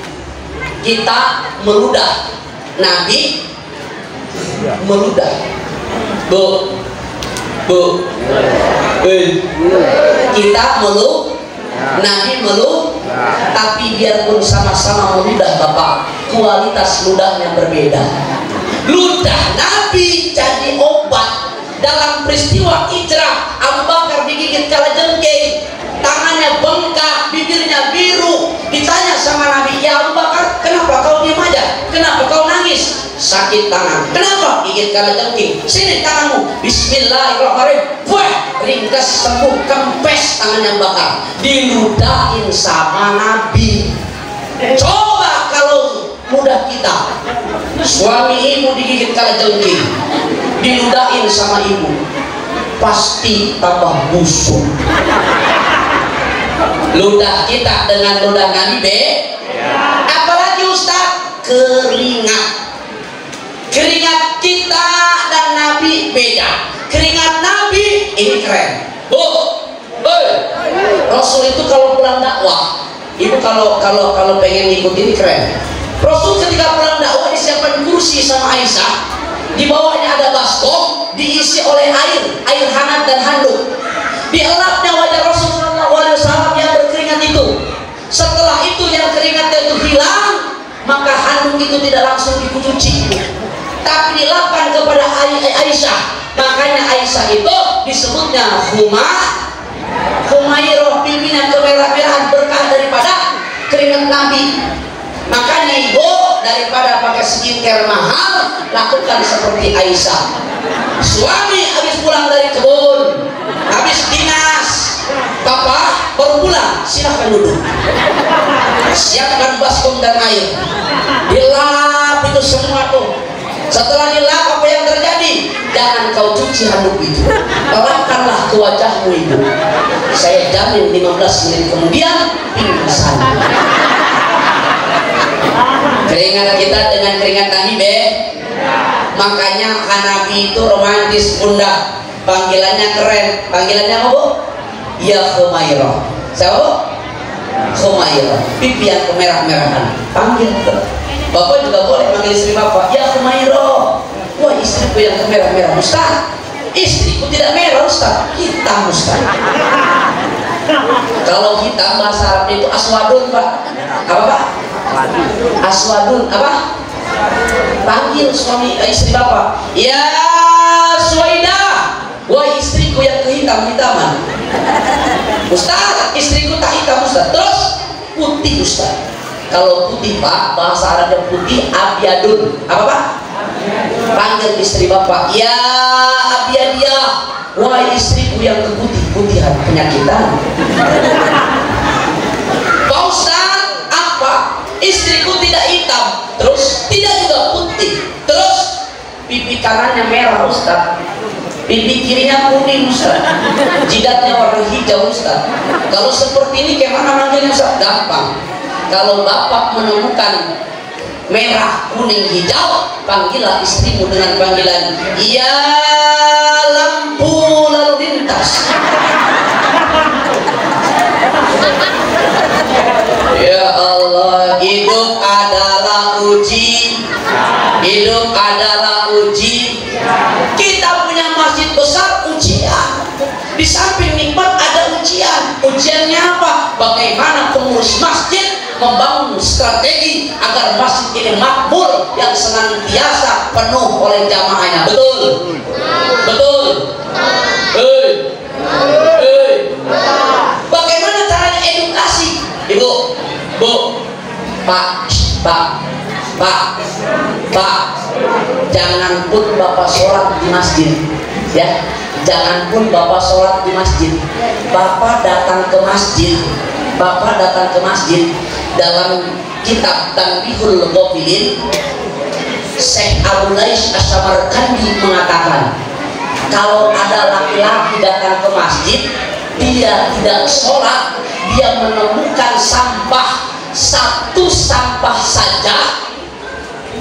Kita meludah, Nabi meludah. Kita meludah, Nabi meludah. Tapi biarpun sama-sama meludah Bapak, kualitas ludahnya berbeda. Ludah Nabi jadi obat. Dalam peristiwa hijrah, Abu Bakar digigit kalajengking, tangannya bengkak, bibirnya biru. Ditanya sama Nabi, ya Abu Bakar, kenapa kau diam aja? Kenapa kau nangis? Sakit tangan. Kenapa? Gigit kalajengking. Sini tanganmu. Bismillahirrahmanirrahim. Wah, ringkas sembuh, kempes tangannya bakar. Diludahin sama Nabi. Coba kalau ludah kita, suami ibu digigit kalajengking, diludahin sama ibu, pasti tambah busuk. Ludah kita dengan ludah Nabi apalagi Ustaz, keringat. Keringat kita dan Nabi beda. Keringat Nabi ini keren. Rasul itu kalau pulang dakwah, ibu kalau pengen ikut ini keren. Rasul ketika pulang dakwah disiapkan kursi sama Aisyah, di bawahnya ada baskom diisi oleh air hangat dan handuk. Dielapnya wajah Rasulullah SAW yang berkeringat itu. Setelah itu yang keringatnya itu hilang, maka handuk itu tidak langsung dicuci, tapi dilapkan kepada Aisyah. Makanya Aisyah itu disebutnya Humairah, pipinya kemerah-merahan berkah daripada keringat Nabi. Makanya ibu daripada pakai skincare mahal, lakukan seperti Aisyah. Suami habis pulang dari kebun, habis dinas, Papa baru pulang, silahkan duduk, siapkan baskom dan air, dilap itu semua tuh. Setelah dilap, apa yang terjadi? Jangan kau cuci handuk itu, bawakanlah ke wajahmu itu. Saya jamin 15 menit kemudian pingsan. Keringat kita dengan keringat Nabi Makanya Nabi itu romantis bunda. Panggilannya keren. Panggilannya apa bu? Ya Humairah. Siapa? Humairah. Pipi yang kemerah-merahan. Panggil ke. Bapak juga boleh manggil istri bapak, ya Humairah. Wah, istriku yang kemerah-merah. Ustaz, istriku tidak merah Ustaz. Hitam Ustaz. Kalau hitam bahasa Arabnya itu aswadun Pak. Apa Pak? Aswadun apa? Panggil suami istri bapak, ya Suwaidah. wah istriku yang kehitam-hitaman. Ustaz, istriku tak hitam Ustaz. Terus putih Ustaz. Kalau putih Pak, bahasa Arabnya putih abyadun. Apa Pak? Panggil istri Bapak, ya abyadiyah, wah istriku yang keputih-putihan penyakitan. Pak Ustaz, apa? Istriku tidak hitam, terus tidak juga putih, terus pipi kanannya merah Ustaz, pipi kirinya kuning Ustaz, jidatnya warna hijau Ustaz. Kalau seperti ini gimana manggilnya Ustaz? Gampang. Kalau Bapak menemukan merah, kuning, hijau, panggillah istrimu dengan panggilan ya lampu lalu lintas. Ya Allah, hidup adalah uji, hidup adalah uji. Kita punya masjid besar, ujian. Di samping nikmat ada ujian. Ujiannya apa? Bagaimana pengurus masjid membangun strategi agar masjid ini makmur yang senantiasa penuh oleh jamaahnya. Betul? Betul? Bagaimana caranya edukasi? Ibu, Bu, Pak, jangan pun Bapak sholat di masjid, ya. Jangan pun Bapak sholat di masjid. Bapak datang ke masjid. Dalam kitab Tanbihul Ghafilin, Syekh Abu Lais Asy-Syamarkandi mengatakan, kalau ada laki-laki datang ke masjid, dia tidak sholat, dia menemukan sampah, satu sampah saja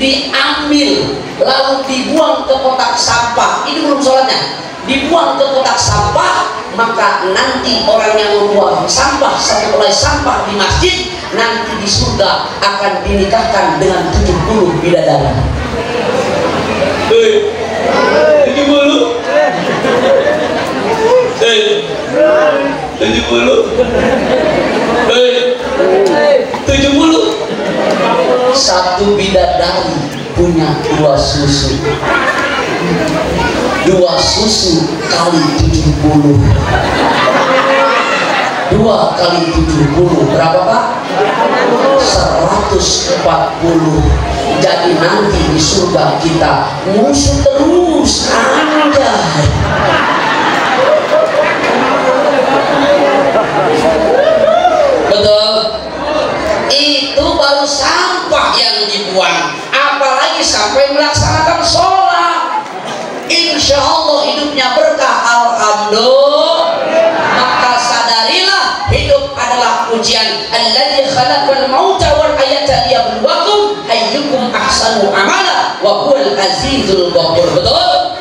diambil lalu dibuang ke kotak sampah, ini belum sholatnya, dibuang ke kotak sampah, maka nanti orang yang membuang sampah satu helai sampah di masjid nanti di surga akan dinikahkan dengan 70 bidadari. 70 satu bidadari punya 2 susu. 2 susu kali 70. 2 kali 70 berapa Pak? 140. Jadi nanti di surga kita musuh terus. Anjay. Betul? Itu baru sampah yang dibuang, apalagi sampai melaksanakan sholat. Insya Allah hidupnya berkah. Alhamdulillah. Maka sadarilah hidup adalah ujian. Alladzi khalaqal mauta wal hayata liyabluwakum ayyukum ahsanu amala wa huwal azizul ghafur. Betul?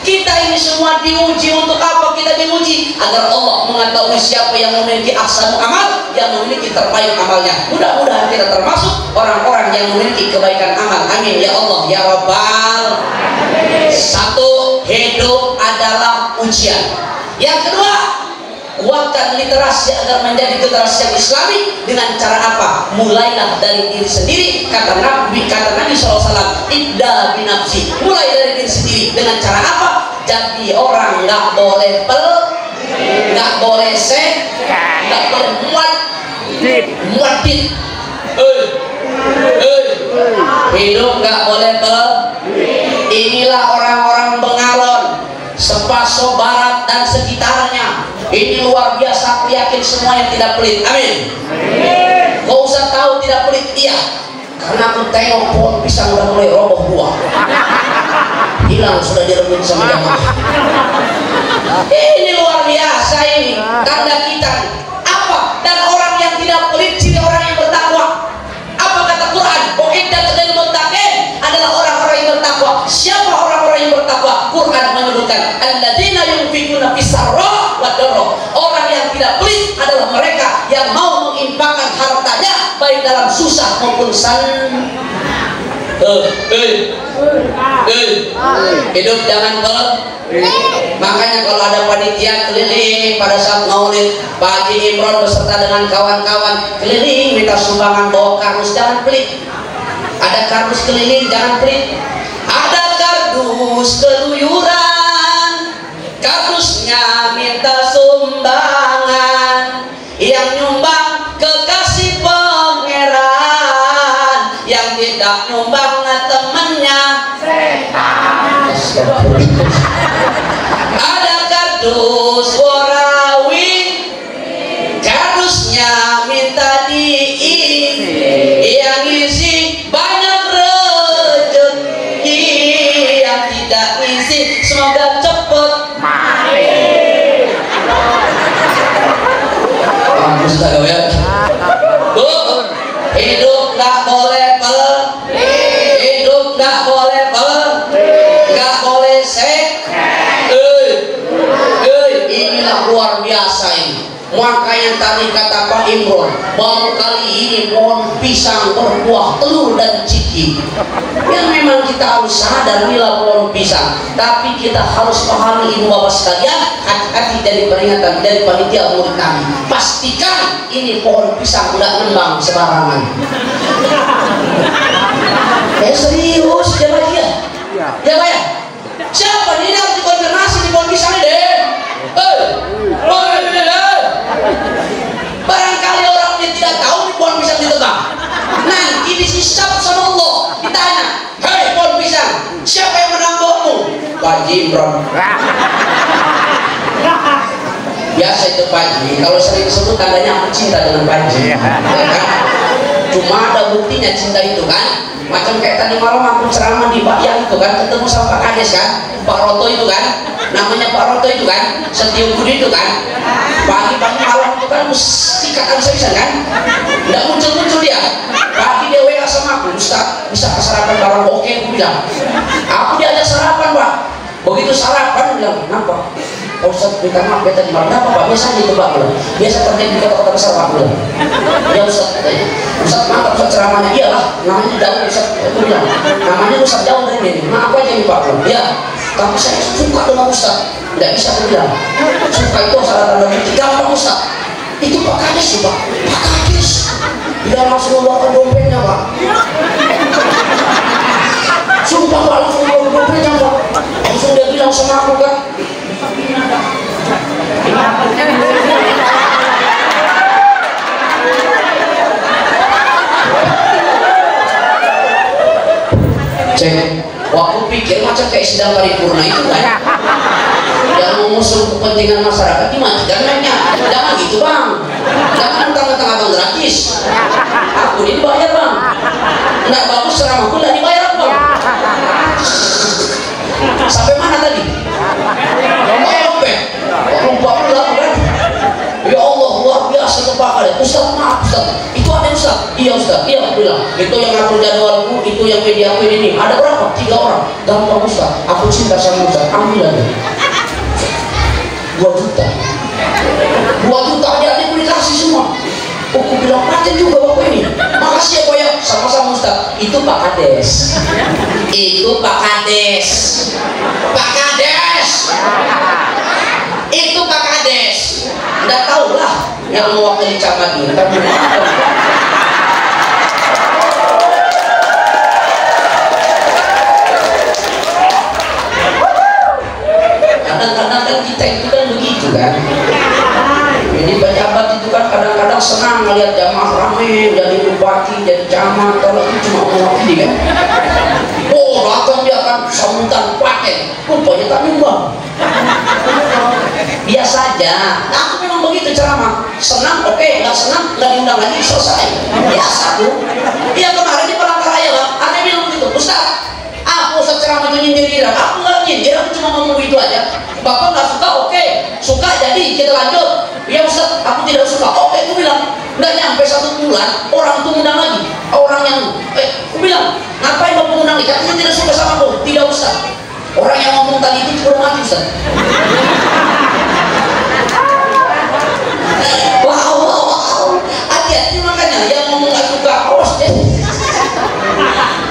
Kita ini semua diuji. Untuk apa kita diuji? Agar Allah mengetahui siapa yang memiliki ahsanu amal, yang memiliki terbaik amalnya. Mudah-mudahan kita termasuk orang-orang yang memiliki kebaikan amal. Amin ya Allah ya Rabbal. Satu, hidup adalah ujian. Yang kedua, kuatkan literasi agar menjadi literasi yang islami. Dengan cara apa? Mulailah dari diri sendiri. Kata Nabi SAW, ibda binafsi, mulai dari diri sendiri. Dengan cara apa? Jadi orang nggak boleh nggak boleh nggak boleh muadid. Hidup nggak boleh Inilah orang-orang Bengalon, Sepaso Barat dan sekitarnya. Ini luar biasa, aku yakin semua yang tidak pelit. Amin. Gak usah tahu tidak pelit, iya. Karena aku tengok pohon pisang udah mulai roboh buah. Hilang sudah direbut sama jamaah. Ini luar biasa ini. Tanda kita apa? Dan orang yang tidak pelit ciri orang yang bertakwa. Apa kata Quran? Uiddat lil muttaqin, adalah orang-orang yang bertakwa. Siapa orang-orang yang bertakwa? Quran menyebutkan alladzina yunfiquna fis-sarra wa dharra. Orang yang tidak pelit adalah mereka yang mau menginfakkan hartanya baik dalam susah maupun senang. Hidup jangan makanya kalau ada panitia keliling pada saat maulid, Pak Haji Imron beserta dengan kawan-kawan keliling minta sumbangan bawa kardus, jangan pelit. Ada kardus keliling, jangan pelit. Ada kardus keluyuran harusnya minta sumbangan, yang nyumbang kekasih pangeran, yang tidak nyumbang temennya setan. Ada kardus warawi, kardusnya minta diisi, yang isi banyak rezeki, yang tidak ngisi semoga cepet mati. Bagus tak kau ya? Bu, hidup gak boleh pelit, hidup gak boleh pelit, gak boleh sek. Inilah luar biasa ini. Makanya tadi kata Pak Imron, baru kali ini pohon pisang berbuah telur dan ciki. Yang memang kita harus sadar inilah pohon pisang, tapi kita harus pahami ibu bapak sekalian, hati-hati dari peringatan dari panitia murid kami. Pastikan ini pohon pisang tidak ngembang sembarangan. Serius, coba dia. Ya Pak ya. Siapa ini harus dikonfirmasi di pohon pisang ini? Barangkali orang dia tidak tahu di pohon pisang ditebang. Nanti disisap sama Allah, ditanya, hei pohon pisang, siapa yang menanggungmu? Pak Imron. Biasa itu Pak Ji, kalau sering sebut tandanya aku cinta dengan Pak Ji, ya kan? Cuma ada buktinya cinta itu kan. Macam kayak tadi malam aku ceramah di Pak Yang itu kan, ketemu sama Pak Kades kan, Pak Roto itu kan, namanya Pak Roto itu kan, Setio Budi itu kan, pagi-pagi malam itu kan mesti katakan saya kan, nggak muncul-muncul dia. Pagi dia WA sama aku, Ustaz bisa sarapan bareng? Oke, aku bilang, aku diajak sarapan Pak. Begitu sarapan bilang, kenapa? Pak Ustaz berikan maaf ya tadi malam, kenapa Pak? Biasa aja itu Pak, biasa terjadi di kota-kota besar Pak. Ya Ustaz katanya, Ustaz mantap Ustaz ceramahnya. Iyalah, namanya jauh Ustaz, aku bilang, namanya Ustaz jauh dari ini, nah apa aja nih Pak? Ya, tapi saya suka dengan Ustaz. Tidak bisa aku bilang, suka itu salah tanda bukti gampang Ustaz. Itu Pak Kades sih Pak, Pak Kades dia langsung membawa dompetnya Pak. Sumpah Pak, langsung membawa dompetnya Pak. Langsung dia bilang sama aku kan, cek, waktu pikir macam kayak sidang paripurna itu kan, yang mengusung kepentingan masyarakat gimana? Jangan gitu Bang, jangan mentang-mentang abang gratis, aku dibayar Bang, nggak bagus ceramahku nggak dibayar Bang. Sampai mana tadi? Sampai 40 kan? Ya Allah, luar biasa tuh Pak Kades. Ustaz maaf Ustaz, itu ada Ustaz? Iya Ustaz, iya aku bilang, itu yang ngatur jadwalku, itu yang media aku ini. Ada berapa? 3 orang. Gampang Ustaz, aku cinta sama Ustaz, ambil aja 2 juta 2 juta aja dia dikasih semua. Aku bilang, paten juga Bapak ini, makasih ya Pak ya. Sama-sama Ustaz. Itu Pak Kades, itu Pak Kades, Pak Kades, itu Pak Kades. Nggak tahu lah yang mewakili camat ini. Kadang-kadang kan kita itu kan begitu kan. Jadi pejabat itu kan kadang-kadang senang melihat jamaah ramai, jadi bupati, jadi camat, kalau itu cuma mewakili kan. Oh datang dia kan sambutan paten, rupanya tak nyumbang. Biasa aja. Nah, aku memang begitu ceramah. Senang, oke, nggak senang, nggak diundang lagi, selesai. Biasa tuh. Iya kemarin di Palangkaraya Bang, ada yang bilang begitu, Ustaz, aku Ustaz ceramah itu nyindir, aku nggak nyindir, aku cuma ngomong itu aja. Bapak nggak suka, oke, suka jadi kita lanjut. Ya Ustaz, aku tidak suka, oke, aku bilang. Nggak nyampe 1 bulan, orang tuh undang lagi. Orang yang, aku bilang, ngapain Bapak undang lagi? Katanya tidak suka sama aku. Tidak Ustaz. Orang yang ngomong tadi itu kurang mati Ustaz. Wow, hati-hati makanya yang ngomong nggak suka, awas deh.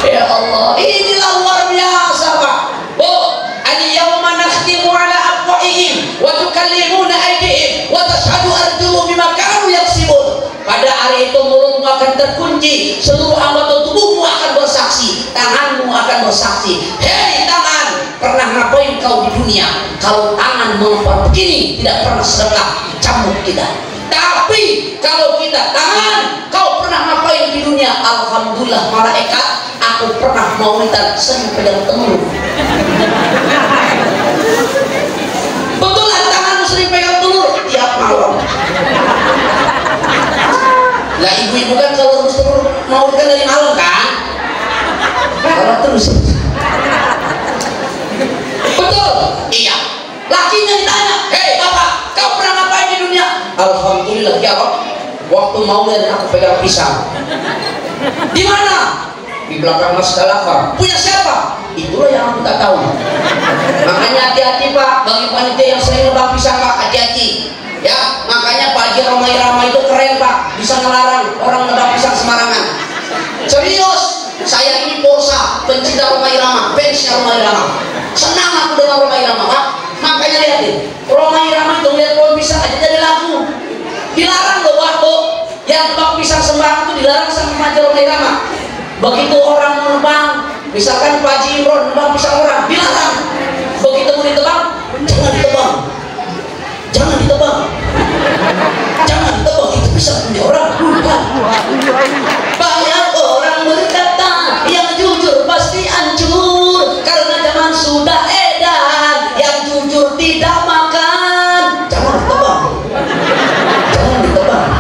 Ya Allah, inilah luar biasa Pak. Bu, al-yawma nakhtimu ala afwahihim wa tukallimuna aydihim wa tashhadu arjuluhum bima kanu yaksibun. Pada hari itu mulutmu akan terkunci, seluruh anggota tubuhmu akan bersaksi, tanganmu akan bersaksi. Hei tangan, pernah ngapain kau di dunia? Kalau tangan mengempar begini tidak pernah sedekah, cambuk tidak. Tapi kalau kita tangan, kau pernah ngapain di dunia? Alhamdulillah malaikat, aku pernah maulidan sering pegang telur. Betul lah, tanganmu sering pegang telur tiap malam. Lah ibu-ibu kan kalau telur maulidan dari malam kan? Kalau terus. Betul? Iya. Lakinya ditanya, hei bapak, kau pernah ngapain di dunia? Alhamdulillah ya Rob, waktu maulidan aku pegang pisang. Di mana? Di belakang Mas Kalafar. Punya siapa? Itulah yang aku tak tahu. Makanya hati-hati Pak, bagi panitia yang sering nebang pisang Pak, hati-hati. Ya, makanya Pak Haji Romai Rama itu keren Pak, bisa ngelarang orang nebang pisang sembarangan. Serius, saya ini Porsa, pencinta Romai Rama, fansnya Romai Rama. Senang aku dengan Romai Rama Pak. Makanya lihatin, Romai Rama itu lihat pohon pisang aja jadi lagu. Dilarang loh Pak, yang nebang pisang sembarangan itu dilarang sama Pak Haji Romai Rama. Begitu orang menebang, misalkan Pak Haji Imron nebang pisang orang, dilarang. Begitu mau ditebang, jangan ditebang, jangan ditebang, jangan ditebang, itu pisang punya orang. Banyak orang berkata yang jujur pasti hancur, karena zaman sudah edan, yang jujur tidak makan. Jangan ditebang, jangan ditebang,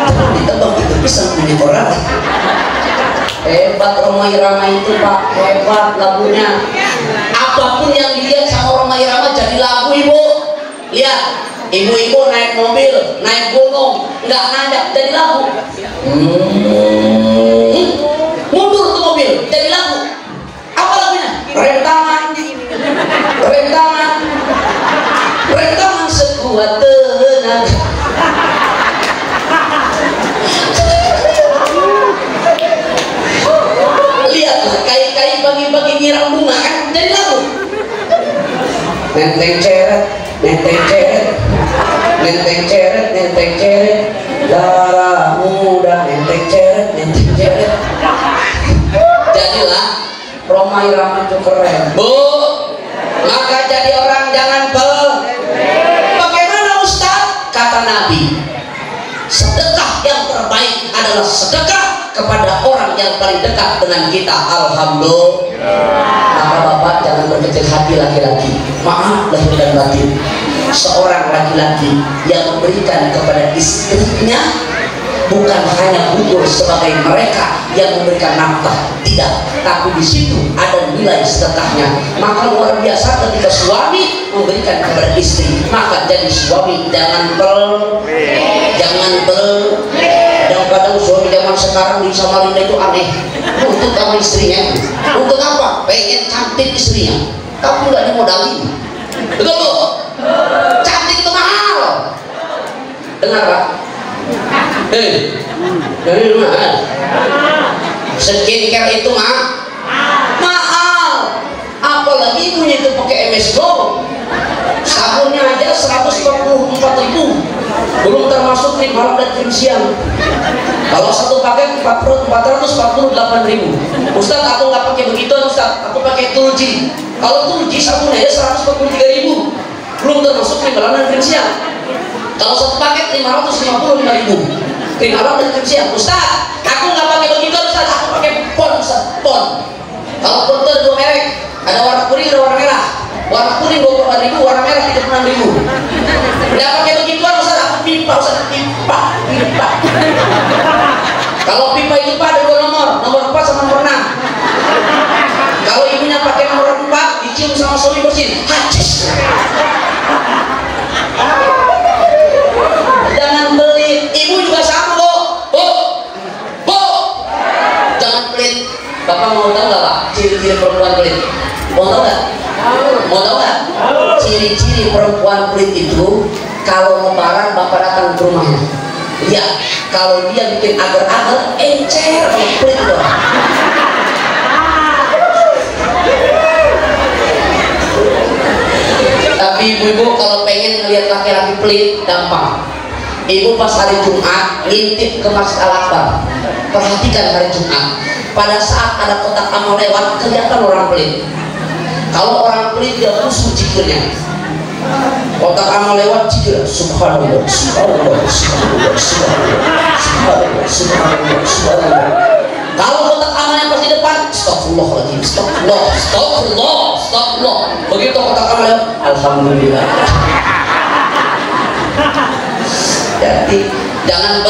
jangan ditebang, itu pisang punya orang. Hebat Romai Rama itu Pak, hebat lagunya. Apapun yang dilihat sama Romai Rama jadi lagu ibu. Lihat, ibu-ibu naik mobil, naik gunung, nggak nanjak jadi lagu. Mundur tuh mobil jadi lagu. Apa lagunya? Rem tangan, rem tangan, rem tangan sekuat tenaga. Lihatlah, kai-kai bagi-bagi nyiram bunga kan jadi lagu. Nenteng ceret, nenteng ceret, nenteng ceret, nenteng ceret, darah muda, nenteng ceret, nenteng ceret. Jadilah Romai Rama itu keren Bu. Maka jadi orang jangan bagaimana Ustaz? Kata Nabi, sedekah yang terbaik adalah sedekah kepada orang yang paling dekat dengan kita. Alhamdulillah. Maka Bapak jangan berkecil hati laki-laki. Maaf lahir dan batin. Seorang laki-laki yang memberikan kepada istrinya bukan hanya gugur sebagai mereka yang memberikan nafkah, tidak, tapi di situ ada nilai sedekahnya. Maka luar biasa ketika suami memberikan kepada istri, maka jadi suami jangan kadang-kadang suami zaman sekarang di Samarinda itu aneh, untuk sama istrinya, untuk apa? Pengen cantik istrinya, tapi nggak dimodalin. Betul Bu? Cantik itu mahal. Dengar Pak? Dari mana? Skincare itu mahal. Apalagi punya itu pakai MS Glow. Sabunnya aja 144.000. Belum termasuk krim malam dan krim siang. Kalau satu paket 448.000. Ustaz, aku nggak pakai begituan Ustaz. Aku pakai Tulji. Kalau Tulji sabunnya aja 143.000. Belum termasuk krim malam dan krim siang. Kalau satu paket 555.000. Krim malam dan krim siang. Ustaz, aku nggak pakai begituan Ustaz. Aku pakai pon Ustaz. Pon. Kalau pon itu ada dua merek. Ada warna kuning, ada warna merah. Warna kuning 24.000, warna merah 36.000. Nggak pakai begituan Ustaz. Aku pipa Ustaz. Pipa. Kalau pipa itu Pak ada dua nomor 4 sama nomor 6. Kalau ibunya pakai nomor 4, dicium sama suami bersih. Hacis. Jangan pelit. Ibu juga sama Bu. Jangan pelit. Bapak mau tahu nggak Pak ciri-ciri perempuan pelit? Mau tahu nggak? Ciri-ciri perempuan pelit itu kalau lebaran Bapak datang ke rumahnya. Iya, kalau dia bikin agar-agar, encer, pelit dong. Tapi ibu-ibu kalau pengen ngelihat laki-laki pelit, gampang. Ibu pas hari Jumat ngintip ke Masjid Al-Akbar. Perhatikan hari Jumat. Pada saat ada kotak amal lewat, kelihatan orang pelit. Kalau orang pelit dia musuh zikirnya. Kotak amal lewat zikir subhanallah, subhanallah, subhanallah, subhanallah, subhanallah, subhanallah, subhanallah. Kalau kotak amalnya pas di depan, astagfirullahaladzim, astagfirullah, astagfirullah, astagfirullah. Begitu kotak amalnya, alhamdulillah. Jadi jangan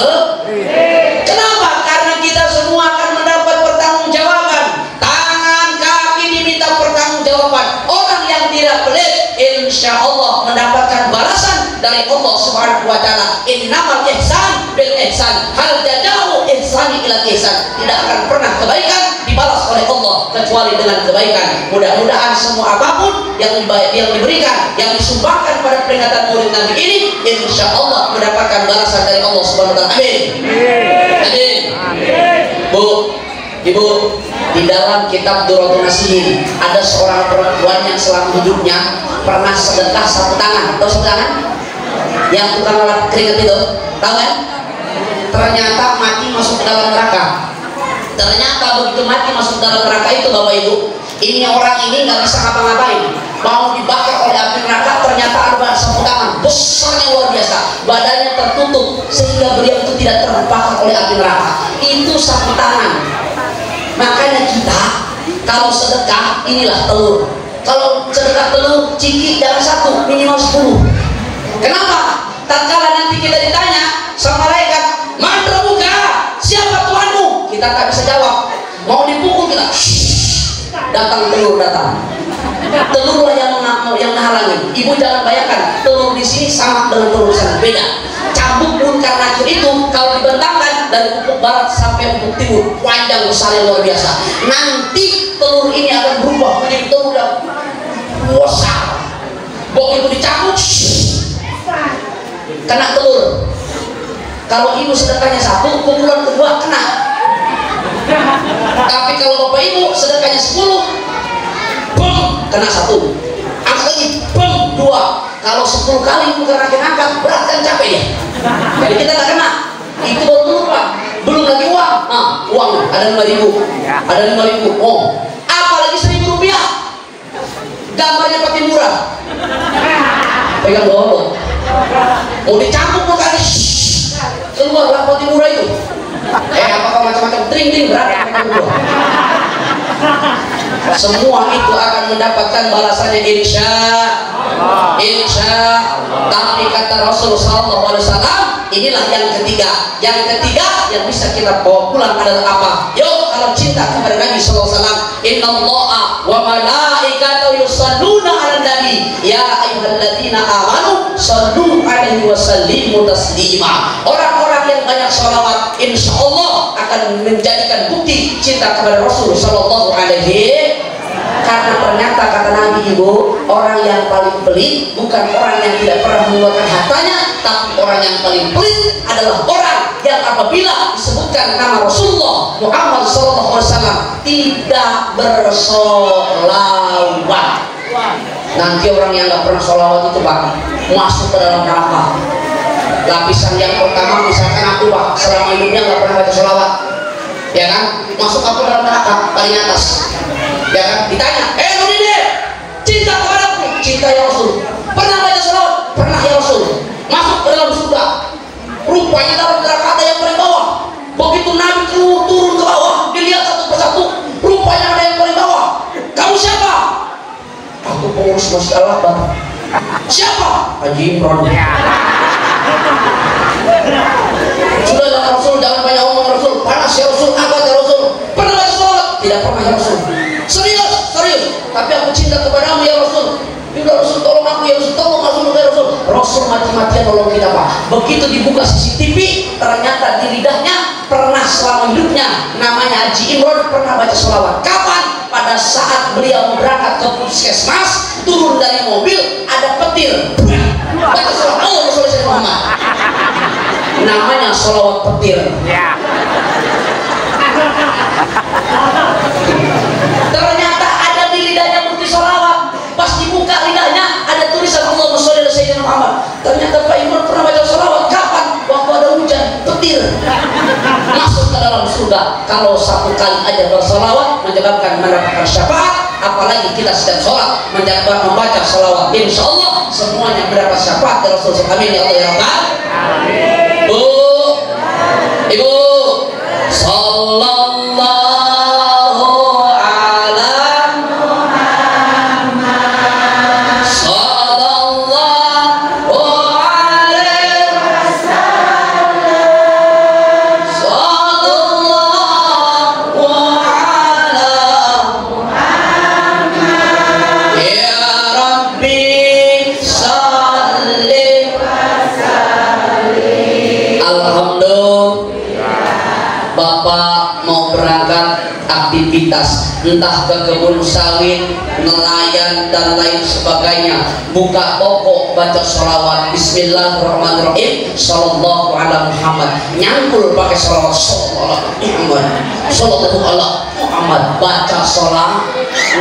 kenapa? Karena kita semua akan mendapat pertanggungjawaban. Tangan kaki diminta pertanggungjawaban. Orang yang tidak pelit, insya Allah mendapatkan balasan dari Allah Subhanahu wa Ta'ala. Innamal ihsan bil ihsan, hal jazau ihsani ila ihsan. Tidak akan pernah kebaikan dibalas oleh Allah kecuali dengan kebaikan. Mudah-mudahan semua apapun yang diberikan, yang disumbangkan pada peringatan Maulid Nabi ini, insya Allah mendapatkan balasan dari Allah Subhanahu wa Ta'ala. Amin. Amin. Bu, Ibu, di dalam kitab Durratun Nasihin ada seorang perempuan yang selama hidupnya pernah sedekah satu tangan. Tahu satu tangan? Yang tukang alat keringat itu, tahu kan? Ternyata mati masuk ke dalam neraka. Ternyata begitu mati masuk ke dalam neraka itu, Bapak Ibu, ini orang ini nggak bisa ngapa-ngapain, mau dibakar oleh api neraka. Ternyata ada satu tangan besarnya luar biasa, badannya tertutup sehingga beliau itu tidak terbakar oleh api neraka. Itu satu tangan. Makanya kita kalau sedekah, inilah telur. Kalau sedekah telur ciki jangan satu, minimal 10. Kenapa? Tatkala nanti kita ditanya sama malaikat, man rabbuka, siapa Tuhanmu? Kita tak bisa jawab. Mau dipukul kita, datang telur, datang. Telurlah yang menghalangi. Ibu jangan bayangkan telur di sini sama dengan telur di sana, beda. Cambuk munkar nakir itu kalau dibentangkan dari ufuk barat sampai ufuk timur, panjang besarnya luar biasa. Nanti telur ini akan berubah menjadi telur yang besar. Begitu dicambuk, kena telur. Kalau ibu sedekahnya satu, pukulan kedua kena. Tapi kalau bapak ibu sedekahnya 10, bom, kena satu. Angkat lagi, bom, 2. Kalau 10 kali bukan angkat, berat kan capek ya. Jadi kita nggak kena. Itu baru telur, Pak. Belum lagi uang. Nah, uang ada 5.000, ada 5.000. Oh, apalagi 1.000 rupiah. Gambarnya pati murah. Pegang bawah. Mau dicampur bukan? Keluarlah pati murah itu. Apakah macam-macam tring berat? Semua itu akan mendapatkan balasannya insya Allah. Tapi kata Rasulullah SAW, inilah yang ketiga. Yang ketiga yang bisa kita bawa pulang adalah apa? Yuk, kalau cinta kepada Nabi SAW, innallaha wa malaikatahu yusalluna 'alan nabi ya ayyuhalladzina amanu sallu 'alaihi wa sallimu taslima. Orang-orang yang banyak sholawat, insya Allah akan menjadikan bukti cinta kepada Rasul Sallallahu Alaihi. Karena ternyata kata Nabi, Ibu, orang yang paling pelit bukan orang yang tidak pernah mengeluarkan hartanya, tapi orang yang paling pelit adalah orang yang apabila disebutkan nama Rasulullah Muhammad SAW tidak bersolawat. Nanti orang yang nggak pernah solawat itu, Pak, masuk ke dalam neraka. Lapisan yang pertama, misalkan aku, Pak, selama hidupnya nggak pernah baca solawat, ya kan, masuk aku dalam neraka paling atas. Ya kan, ditanya, Nuride, cinta kepadaku, cinta ya Rasul. Pernah baca salawat? Pernah ya Rasul. Masuk ke dalam surga. Rupanya dalam neraka ada yang paling bawah. Begitu Nabi turun ke bawah, dilihat satu persatu, rupanya ada yang paling bawah. Kamu siapa? Aku pengurus Masjid Al-Akbar. Siapa? Haji Imron. Sudah ya Rasul, jangan banyak omong Rasul. Panas ya Rasul, apa ya Rasul? Pernah baca salawat? Tidak pernah ya Rasul. Serius. Tapi aku cinta kepadamu ya Rasul. Ya Rasul, tolong aku ya Rasul, tolong aku ya Rasul. Rasul mati-matian tolong kita, Pak. Begitu dibuka CCTV, ternyata di lidahnya pernah selama hidupnya namanya Haji Imron pernah baca sholawat. Kapan? Pada saat beliau berangkat ke puskesmas, turun dari mobil, ada petir. Baca sholawat Allah Rasulullah Muhammad. Namanya sholawat petir. Ternyata ada di lidahnya bukti sholawat. Pas dibuka lidahnya ada tulisan Allahumma sholli ala sayyidina Muhammad. Ternyata Pak Imron pernah baca sholawat. Kapan? Waktu ada hujan, petir, masuk ke dalam surga. juga kalau satu kali aja bersolawat menyebabkan mendapatkan syafaat, apalagi kita sedang sholat membaca salawat, insya Allah semuanya mendapat syafaat dari Rasulullah. Amin ya Allah ya Rabbal. Bu, Ibu, sallallahu ala Muhammad, sallallahu alaihi wasallam, sallallahu ala Muhammad, ya Rabbi salli wa sallim. Alhamdulillah. Bapak mau berangkat aktivitas entah ke kebun sawit, nelayan dan lain sebagainya, buka toko, baca sholawat bismillahirrahmanirrahim, sallallahu ala Muhammad, nyangkul pakai sholawat sallallahu ala Muhammad, baca sholat,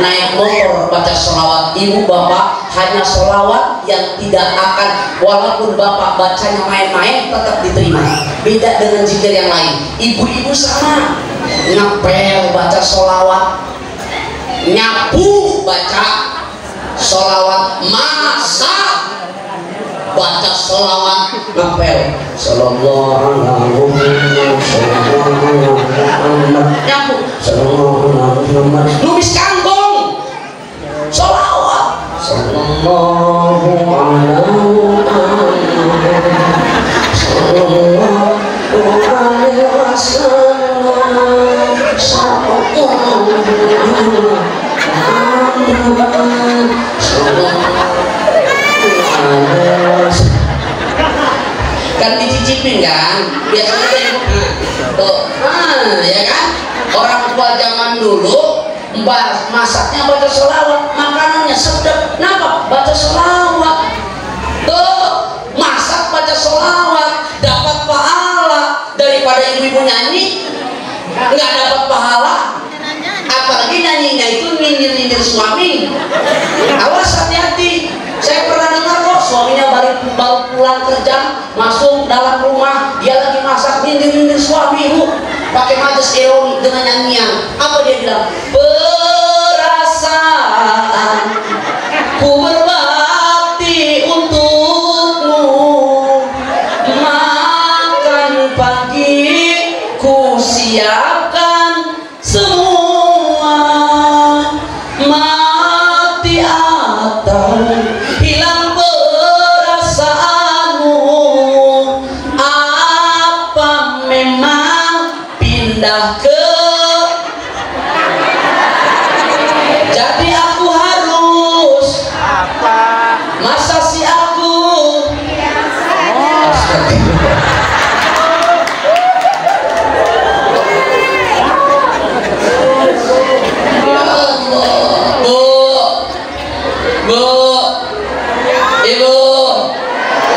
naik motor baca sholawat. Ibu bapak hanya sholawat yang tidak akan, walaupun bapak bacanya main-main tetap diterima, beda dengan zikir yang lain. Ibu-ibu sama ngepel baca sholawat, nyapu baca sholawat, masak baca sholawat, ngepel sallallahu alaihi wasallam, nyapu sallallahu alaihi wasallam, numis kangkung sholawat sallallahu alaihi wasallam. Kan dicicipin kan biasanya tuh, ya kan, orang tua zaman dulu masaknya baca sholawat, makanannya sedap. Kenapa? Baca sholawat tuh, masak baca sholawat, dapat pahala. Daripada ibu-ibu nyanyi nggak dapat pahala, apalagi nyanyinya itu nyindir-nyindir suami. Awas, hati-hati. Saya pernah dengar kok suaminya baru pulang kerja, masuk dalam rumah, dia lagi masak, nyindir-nyindir suami, Bu, pakai majas ironi dengan nyanyian. Apa dia bilang? Perasaan ku berbakti untukmu, makan pagi ku siapkan semua, mati atau hilang perasaanmu, apa memang pindah ke, jadi aku harus apa, masa si aku Ibu,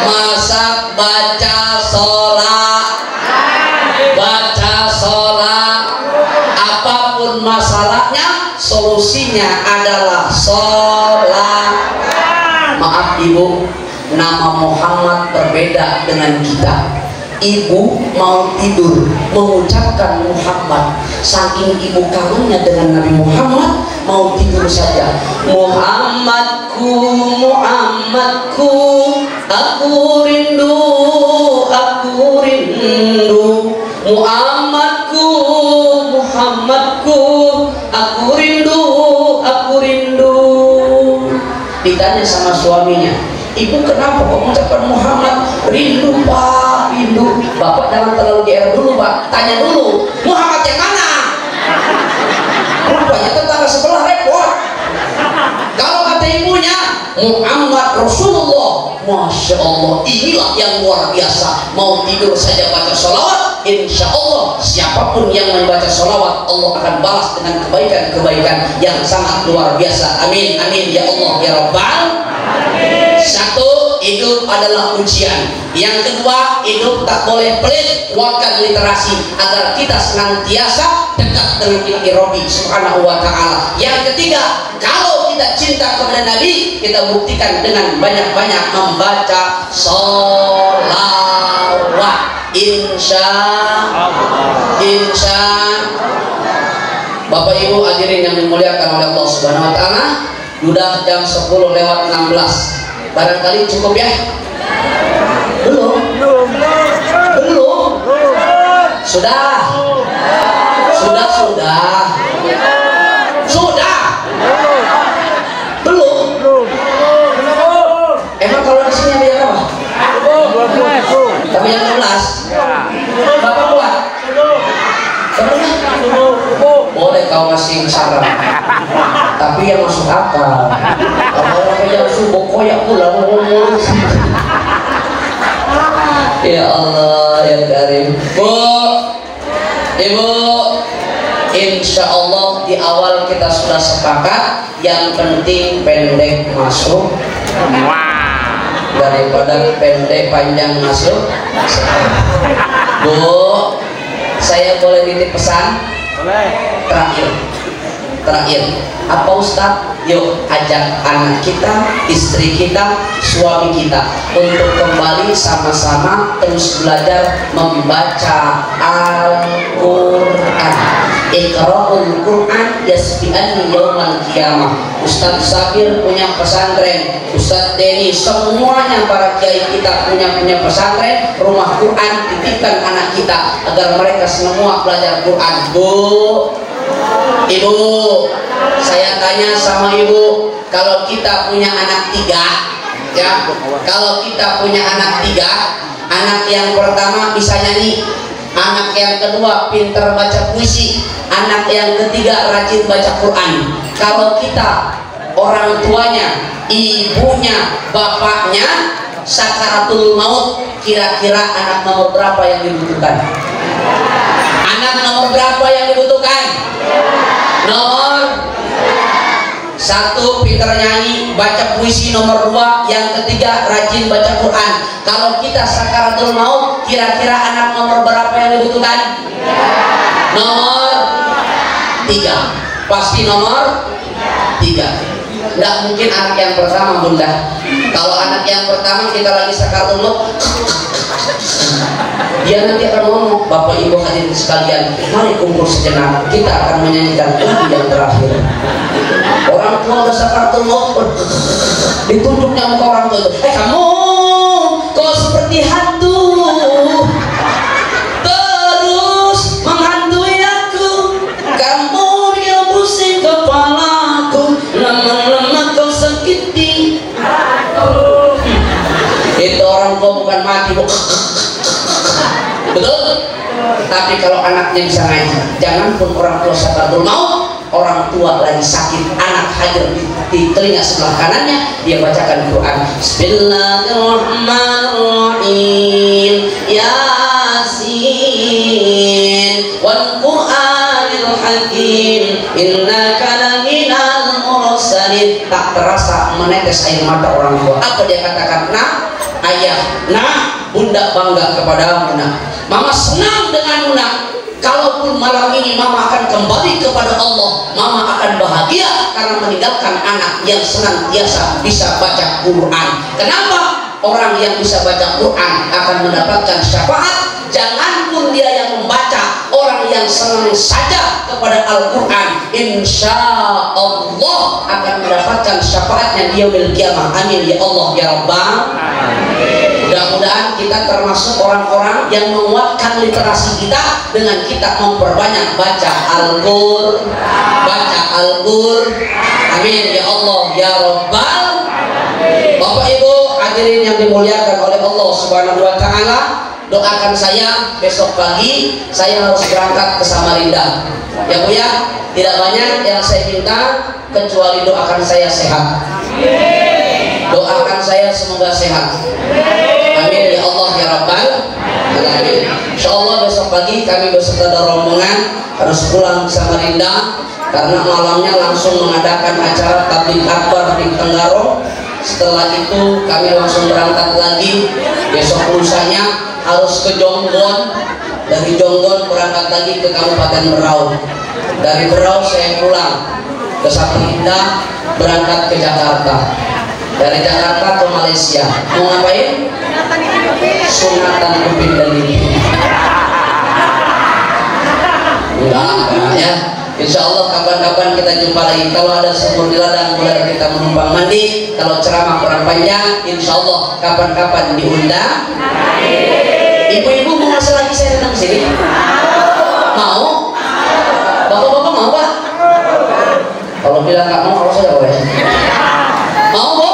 masak baca sholat, apapun masalahnya solusinya adalah sholat. Maaf Ibu, nama Muhammad berbeda dengan kita. Ibu mau tidur mengucapkan Muhammad, saking ibu kangennya dengan Nabi Muhammad, mau tidur saja Muhammadku, Muhammadku, aku rindu, aku rindu, Muhammadku, Muhammadku, aku rindu, aku rindu. Ditanya sama suaminya, ibu kenapa kok mengucapkan Muhammad? Rindu Pak, rindu. Bapak jangan terlalu GR dulu Pak, tanya dulu Muhammad yang mana? Rupanya tetangga sebelah repot. Kalau kata ibunya Muhammad Rasulullah, Masya Allah, inilah yang luar biasa. Mau tidur saja baca sholawat, insya Allah siapapun yang membaca sholawat Allah akan balas dengan kebaikan-kebaikan yang sangat luar biasa. Amin, amin ya Allah ya Rabbal. Satu, hidup adalah ujian. Yang kedua, hidup tak boleh pelit, kuatkan literasi agar kita senantiasa dekat dengan ilahi Rabbi subhanahu wa ta'ala. Yang ketiga, kalau kita cinta kepada Nabi, kita buktikan dengan banyak-banyak membaca sholawat. Insya Allah, Insya Bapak Ibu hadirin yang dimuliakan oleh Allah Subhanahu wa taala, sudah jam 10:16. Barangkali cukup ya? Belum? Sudah? Belum? Emang kalau di sini ada yang apa? Tapi yang 16. Bapak kuat? Boleh kau ngasih saran, tapi yang masuk akal. Kalau orang yang subuh koyak pula ngomong. Ya Allah ya Karim. Bu, Ibu, insya Allah di awal kita sudah sepakat, yang penting pendek masuk daripada pendek panjang masuk. Bu, saya boleh titip pesan? Terakhir, apa Ustadz? Yuk ajak anak kita, istri kita, suami kita untuk kembali sama-sama terus belajar membaca Al-Quran. Iqra'ul Quran yasbi'ani yawmal qiyamah. Ustadz Sabir punya pesantren, Ustadz Denny, semuanya para kiai kita punya pesantren, rumah Quran. Titipkan anak kita agar mereka semua belajar Quran. Bu, Ibu, saya tanya sama Ibu, kalau kita punya anak 3, ya, kalau kita punya anak 3, anak yang pertama bisa nyanyi, anak yang kedua pintar baca puisi, anak yang ketiga rajin baca Quran. Kalau kita orang tuanya, ibunya, bapaknya sakaratul maut, kira-kira anak nomor berapa yang dibutuhkan? Anak nomor berapa yang dibutuhkan? Nomor 1 pintar nyanyi, baca puisi. Nomor 2, yang ketiga rajin baca Quran. Kalau kita sakaratul maut, kira-kira anak nomor berapa yang dibutuhkan? Nomor 3. Pasti nomor 3. Tidak mungkin anak yang pertama, Bunda. Kalau anak yang pertama kita lagi sakaratul maut, dia nanti akan ngomong, Bapak Ibu hadirin sekalian, mari kumpul sejenak, kita akan menyanyikan lagu yang terakhir. Orang tua udah sakaratul maut, ditunjuknya muka orang tua itu, kamu kok seperti hantu terus menghantui aku, kamu yang pusing kepalaku, lama-lama kau sakiti aku. Itu orang tua bukan mati, Bu. Betul? Tapi kalau anaknya bisa ngaji, jangan pun orang tua sakaratul maut, orang tua lagi sakit, anak hadir di telinga sebelah kanannya, dia bacakan Quran. Bismillahirrahmanirrahim. Yasin wal Qur'anil hakim innaka laminal mursalin. Tak terasa menetes air mata orang tua. Apa dia katakan? Nah, ayah, nah, bunda bangga kepadamu, nak. Mama senang denganmu, nak. Kalaupun malam ini mama akan kembali kepada Allah, mama akan bahagia karena meninggalkan anak yang senantiasa bisa baca Quran. Kenapa? Orang yang bisa baca Quran akan mendapatkan syafaat. Jangan pun dia yang membaca, orang yang senang saja kepada Al-Quran, insya Allah akan mendapatkan syafaatnya di yaumil qiyamah. Amin ya Allah ya Rabbal. Mudah-mudahan kita termasuk orang-orang yang menguatkan literasi kita dengan kita memperbanyak baca Al-Qur'an, Amin ya Allah ya Rabbal. Bapak Ibu hadirin yang dimuliakan oleh Allah Subhanahu wa taala, doakan saya besok pagi saya harus berangkat ke Samarinda. Ya Bu ya, tidak banyak yang saya minta kecuali doakan saya sehat. Doakan saya semoga sehat. Amin ya Allah ya Rabbal alamin. Insyaallah besok pagi kami beserta rombongan harus pulang ke Samarinda karena malamnya langsung mengadakan acara tabligh akbar di Tenggarong. Setelah itu kami langsung berangkat lagi. Besok lusanya harus ke Jonggon. Dari Jonggon berangkat lagi ke Kabupaten Berau. Dari Berau saya pulang ke Samarinda, berangkat ke Jakarta. Dari Jakarta ke Malaysia. Mau ngapain? Sunatan kuping dan lidi. Insya Allah kapan-kapan kita jumpa lagi. Kalau ada sumur di ladang, boleh kita menumpang mandi. Kalau ceramah kurang panjang, insya Allah kapan-kapan diundang. Ibu-ibu mau ngasih lagi saya datang sini? Mau? Bapak-bapak mau Pak? Kalau bilang nggak mau, kalau saya boleh. Mau Bu?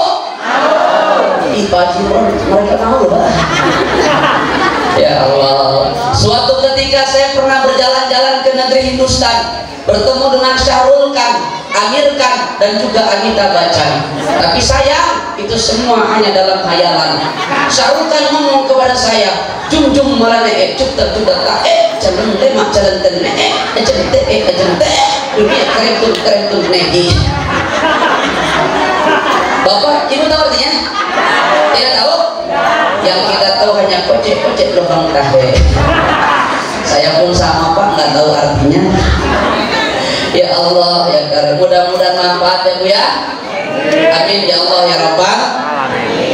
Pak mereka mau loh Pak. Ya Allah. Suatu ketika saya pernah berjalan-jalan ke negeri Hindustan, bertemu dengan Syahrul Khan, Amir Khan, dan juga Anita Bachchan. Tapi sayang, itu semua hanya dalam khayalan. Syahrul Khan ngomong kepada saya, jum malane cuk tak jalan tema jalan tene dunia keren tuh negi. Bapak, ibu tahu artinya? Tidak tahu? Yang kita tahu hanya kocek lubang tahe. Saya pun sama Pak, nggak tahu artinya. Ya Allah ya Karim, mudah-mudahan manfaat ya Bu ya. Amin ya Allah ya Rabbal.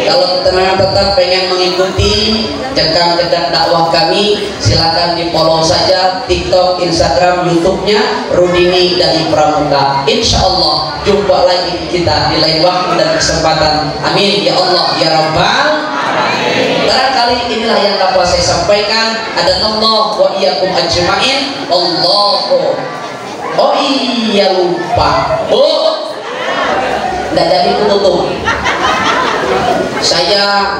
Kalau kita memang tetap pengen mengikuti jejak dakwah kami, silakan di follow saja TikTok, Instagram, YouTube-nya Rudini dari Pramuka. Insya Allah jumpa lagi kita di lain waktu dan kesempatan. Amin ya Allah ya Rabbal. Barangkali inilah yang dapat saya sampaikan. Ada Allah wa iyyakum ajma'in. Allahu. Oh iya lupa Bu, nggak jadi kututup. Saya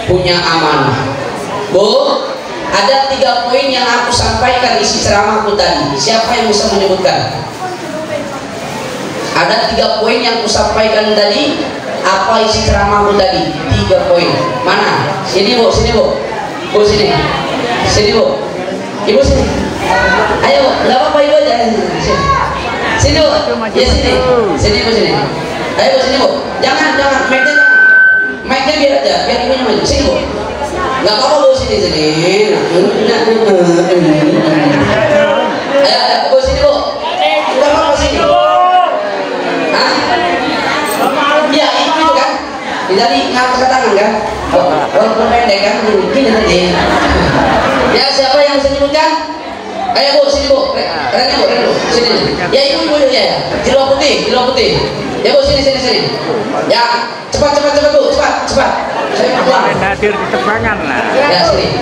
punya amanah Bu. Ada 3 poin yang aku sampaikan isi ceramahku tadi. Siapa yang bisa menyebutkan? Ada 3 poin yang aku sampaikan tadi. Apa isi ceramahku tadi? 3 poin. Mana? Sini Bu, sini Bu. Bu sini. Sini Bu. Ibu sini. Ayo, nggak apa-apa Ibu aja. Sini Bu. Ya sini. Sini Bu sini. Ayo Bu sini Bu. Jangan mic-nya biar aja, biar ibunya maju. Sini Bu. Nggak apa-apa Bu sini. Ayo Bu sini Bu. Nggak apa-apa sini. Hah? Ya itu kan. Jadi ngangkat tangan kan. Walaupun pendek kan, gini tadi. Ya siapa yang bisa nyebutkan? Ayo Bu, sini Bu. Rene Bu, sini. Ya ibu ya. Jilbab putih. Ya Bu, sini. Ya, cepat Bu, cepat. Saya pulang. Hadir di tebangan lah. Ya sini.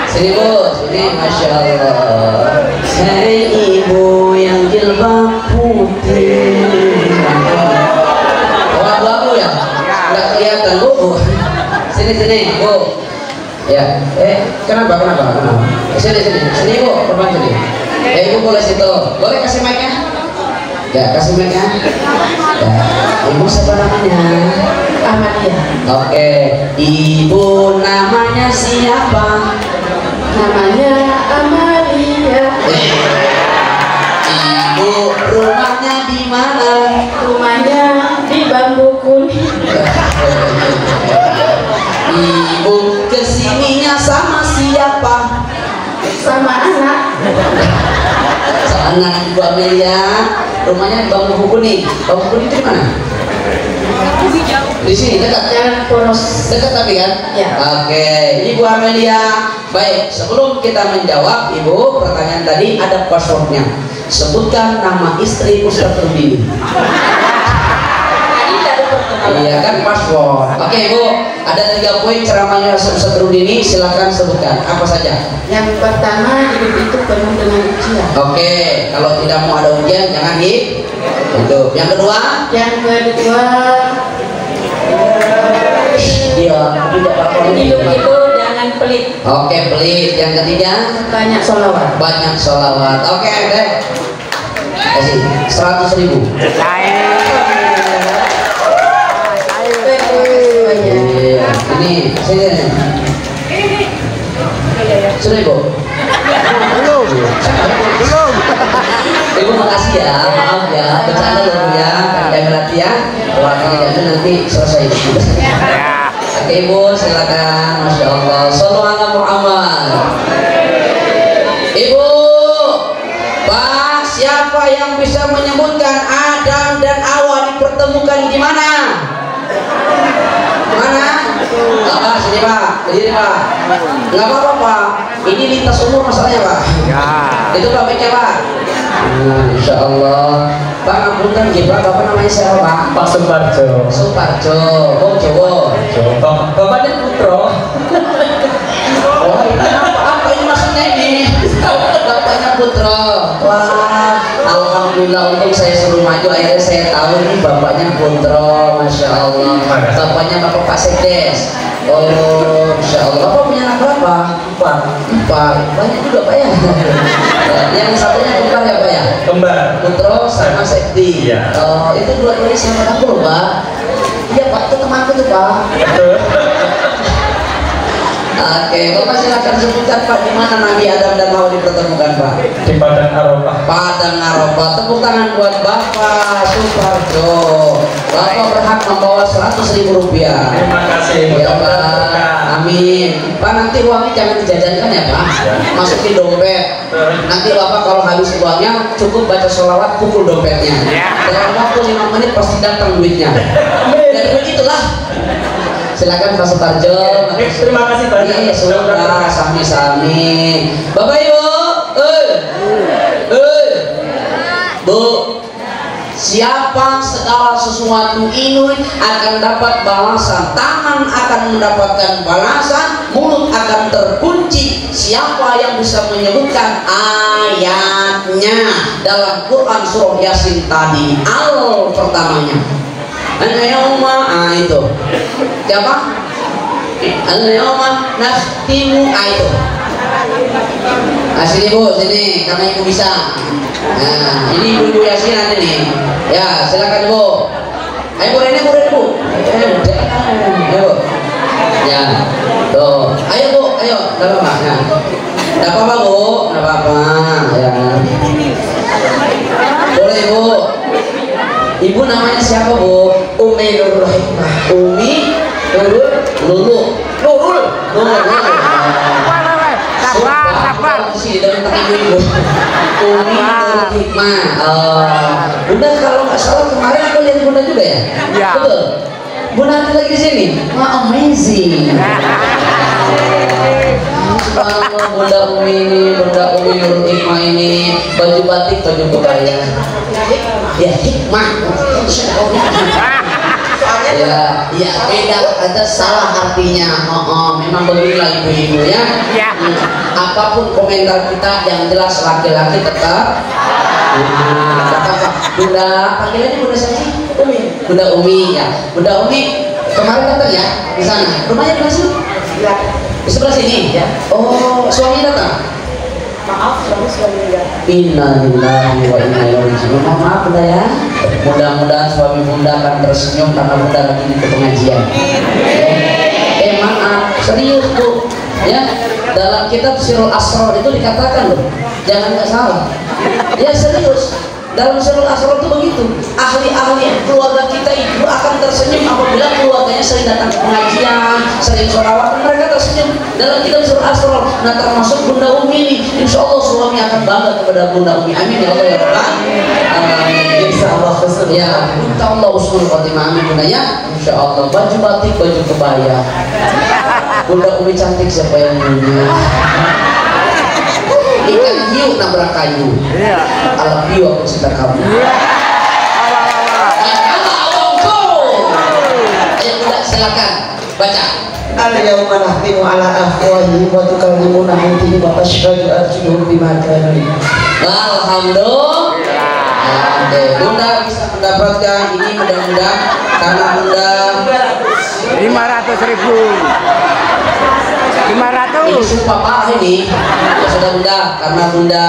Sini Bu, sini, masya Allah. Hei ibu yang jilbab putih. Abu-abu ya? Nggak kelihatan Bu. Sini Bu. Ya, kenapa? Sini Bu, korban sini. Ibu boleh situ. Boleh kasih mic-nya? Ya, kasih mic-nya. Ya, ibu siapa namanya? Amalia. Oke, ibu namanya siapa? Namanya Amalia. Ibu rumahnya di mana? Rumahnya di Bambu Kuning. Ibu kesininya sama siapa? Sama anak. Sama anak Ibu Amelia. Rumahnya di Bambu Kuning. Bambu Kuning itu mana? Di sini dekat. Jangan polos. Dekat tapi kan? Ya. Oke, Ibu Amelia. Baik, sebelum kita menjawab Ibu pertanyaan tadi, ada passwordnya. Sebutkan nama istri Ustaz Rudini. Iya kan, password. Oke Bu, ada 3 poin ceramahnya Ustaz Rudini, silakan sebutkan apa saja. Yang pertama, hidup itu penuh dengan ujian. Oke, kalau tidak mau ada ujian jangan hidup. Yang kedua, iya, tidak apa-apa. Hidup itu jangan pelit. Oke, pelit. Yang ketiga, Banyak sholawat. banyak sholawat. Oke, deh. Kasih 100.000. Iya, ini sini. Sudah Ibu? Belum. Ibu makasih ya, maaf ya, bercanda loh Bu ya, jangan berarti ya. Waktunya nanti selesai. Oke Ibu, silakan. Masya Allah. Shallallahu ala Muhammad. Ibu, Pak, siapa yang bisa menyebutkan Adam dan Hawa dipertemukan di mana? Mana? Sini Pak. berdiri Pak. Nggak apa-apa Pak, ini lintas umur masalahnya Pak. Ya. Itu Pak baiknya Pak. Nah, Insya Allah Pak ngapunten nggih Pak, Bapak namanya siapa Pak? Pak Suparjo. Suparjo. Oh Jowo. Bapaknya Putro. Oh ini apa ini maksudnya ini? Bapaknya Putro. Wah, alhamdulillah untuk saya suruh maju akhirnya saya tahu ini bapaknya Putro, masya Allah. Bapaknya Bapak Pak Sekdes. Oh, masya Allah. Bapak punya anak berapa? Empat. Banyak juga Pak ya. Yang satunya kembar ya Pak ya? Kembar. Putro sama Sekdi. Iya. Oh, itu dua-duanya sama aku loh Pak. Iya Pak, itu temanku tuh Pak. Betul. Oke, Bapak silakan sebutkan Pak di mana Nabi Adam dan Hawa dipertemukan Pak? Di Padang Arafah. Padang Arafah. Tepuk tangan buat Bapak Suparjo. Bapak berhak membawa 100.000 rupiah. Terima kasih. Ya Pak. Amin. Pak nanti uangnya jangan dijajankan ya Pak. Masukin dompet. Nanti Bapak kalau habis uangnya cukup baca sholawat pukul dompetnya. Dalam waktu 5 menit pasti datang duitnya. Dan begitulah. Silakan Pak Suparjo. Terima kasih banyak. Iya, sudah sami-sami. Bapak Ibu, Bu, siapa segala sesuatu ini akan dapat balasan. Tangan akan mendapatkan balasan, mulut akan terkunci. Siapa yang bisa menyebutkan ayatnya dalam Quran surah Yasin tadi, al pertamanya. Al-yawma itu siapa? Al-yawma nakhtimu itu. Sini Bu, sini karena Ibu bisa. Nah, ini Ibu Yasin nanti nih. Ya, silakan Bu. Ayo Bu Rene, Bu. Ayo. Ya. Tuh. Ayo Bu, ayo. Enggak apa-apa. Nah. Enggak apa-apa Bu, enggak apa-apa. Ya. Boleh Bu. Ibu namanya siapa Bu? Umi Nurul Hikmah. Umi Nurul. Sabar. Sini dari ibu. Umi Nurul Hikmah. Bunda kalau nggak salah kemarin aku lihat Bunda juga ya? Iya. Betul. Bunda nanti lagi di sini. Wah, amazing. Bunda Umi ini, Bunda Umi Nurul Hikmah ini, baju batik, baju kebaya. Ya hikmah. Ya, beda, ada salah artinya. Memang beginilah ibu-ibu ya. Apapun komentar kita yang jelas laki-laki tetap. Bunda, panggilannya Bunda siapa sih? Umi. Bunda Umi ya. Bunda Umi kemarin datang ya di sana. Rumahnya di mana sih? Di sebelah sini ya. Oh, suami datang. Maaf, suami ya. Innalillahi wa inna ilaihi raji'un. Maaf Bunda ya. Mudah-mudahan suami Bunda akan tersenyum karena Bunda lagi di pengajian. Maaf, serius Bu. Ya, dalam kitab Sirul Asrar itu dikatakan loh. Jangan nggak salah. Ya serius. Dalam Sirul Asrar itu begitu. Ahli-ahli keluarga kita itu akan tersenyum apabila keluarganya sering datang ke pengajian, sering sholawat, mereka tersenyum. Dalam kitab Sirul Asrar, nah termasuk Bunda Umi ini, insya Allah suami akan bangga kepada Bunda Umi. Amin ya Allah ya Rabbal alamin. Insya Allah husnul. Ya, insya Allah husnul khotimah. Amin Bunda ya. Insya Allah baju batik, baju kebaya. Bunda Umi cantik siapa yang punya? Ikan hiu nabrak kayu. Alam hiu aku cinta kamu. Ayo Bunda silakan baca. Al-yawma nahtimu ala afwahihim wa tukallimuna aydihim wa tashhadu arjuluhum bima kanu. Alhamdulillah. Bunda bisa mendapatkan ini mudah-mudahan karena Bunda 500.000. 500. ini sumpah parah ini ya sudah Bunda karena Bunda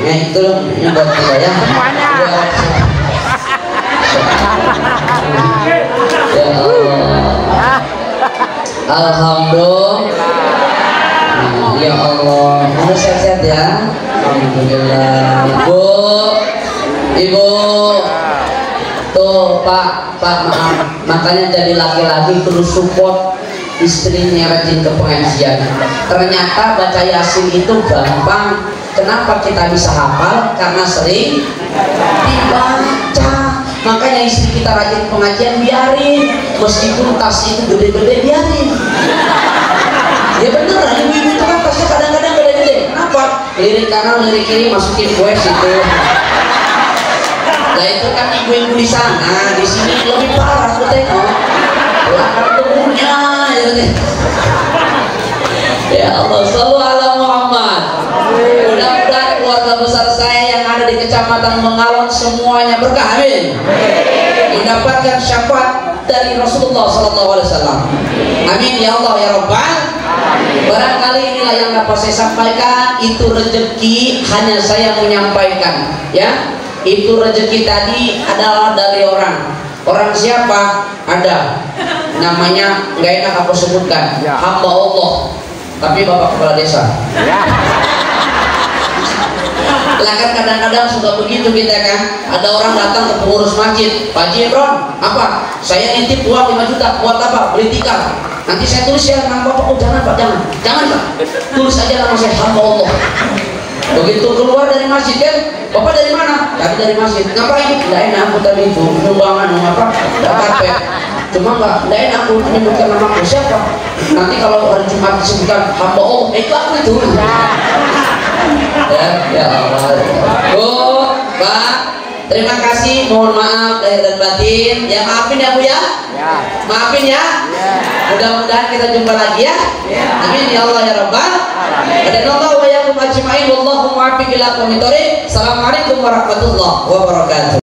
ya itu ini buat kita ya Semuanya. Ya Allah. Alhamdulillah. Ya Allah. Bunda sehat-sehat ya. Alhamdulillah. Bu, Ibu. Tuh Pak maaf. Makanya jadi laki-laki terus support istrinya rajin ke pengajian. Ternyata baca Yasin itu gampang. Kenapa kita bisa hafal? Karena sering dibaca. Makanya istri kita rajin pengajian, biarin. Meskipun tas itu gede-gede, biarin. lirik kanan lirik kiri masukin gue situ. Nah itu kan ibu-ibu di sana, di sini lebih parah tuh tengok. Belakang tubuhnya gitu deh. Ya Allah, shallallahu ala Muhammad. Mudah-mudahan keluarga besar saya yang ada di Kecamatan Mengalon semuanya berkah, amin. Mendapatkan syafaat dari Rasulullah sallallahu alaihi wasallam. Amin ya Allah ya Rabbal. Barangkali inilah yang dapat saya sampaikan, itu rezeki hanya saya menyampaikan, ya. Itu rezeki tadi adalah dari orang. Orang siapa? Ada. Namanya nggak enak aku sebutkan. Hamba Allah. Tapi Bapak Kepala Desa. Lah kan kadang-kadang suka begitu kita kan. Ada orang datang ke pengurus masjid, Pak Haji Imron, apa? Saya nitip uang 5 juta, buat apa? Beli tikar. Nanti saya tulis ya nama Bapak. Oh jangan Pak, jangan Pak. Tulis aja nama saya, hamba Allah. Begitu keluar dari masjid kan, Bapak dari mana? Tadi dari masjid. Ngapain? Nggak enak aku tadi itu, nyumbangan apa? Nggak karpet. Cuma nggak enak aku menyebutkan nama aku. Siapa? Nanti kalau hari Jumat disebutkan hamba Allah, itu aku itu. Ya Allah. Bu, Pak, terima kasih. Mohon maaf lahir dan batin. Ya maafin ya Bu ya. Maafin ya. Mudah-mudahan kita jumpa lagi ya. Amin ya Allah ya Rabbal. Hadanallahu wa iyyakum ajma'in. Wallahu muwaffiq ila aqwamit thoriq. Assalamualaikum warahmatullahi wabarakatuh.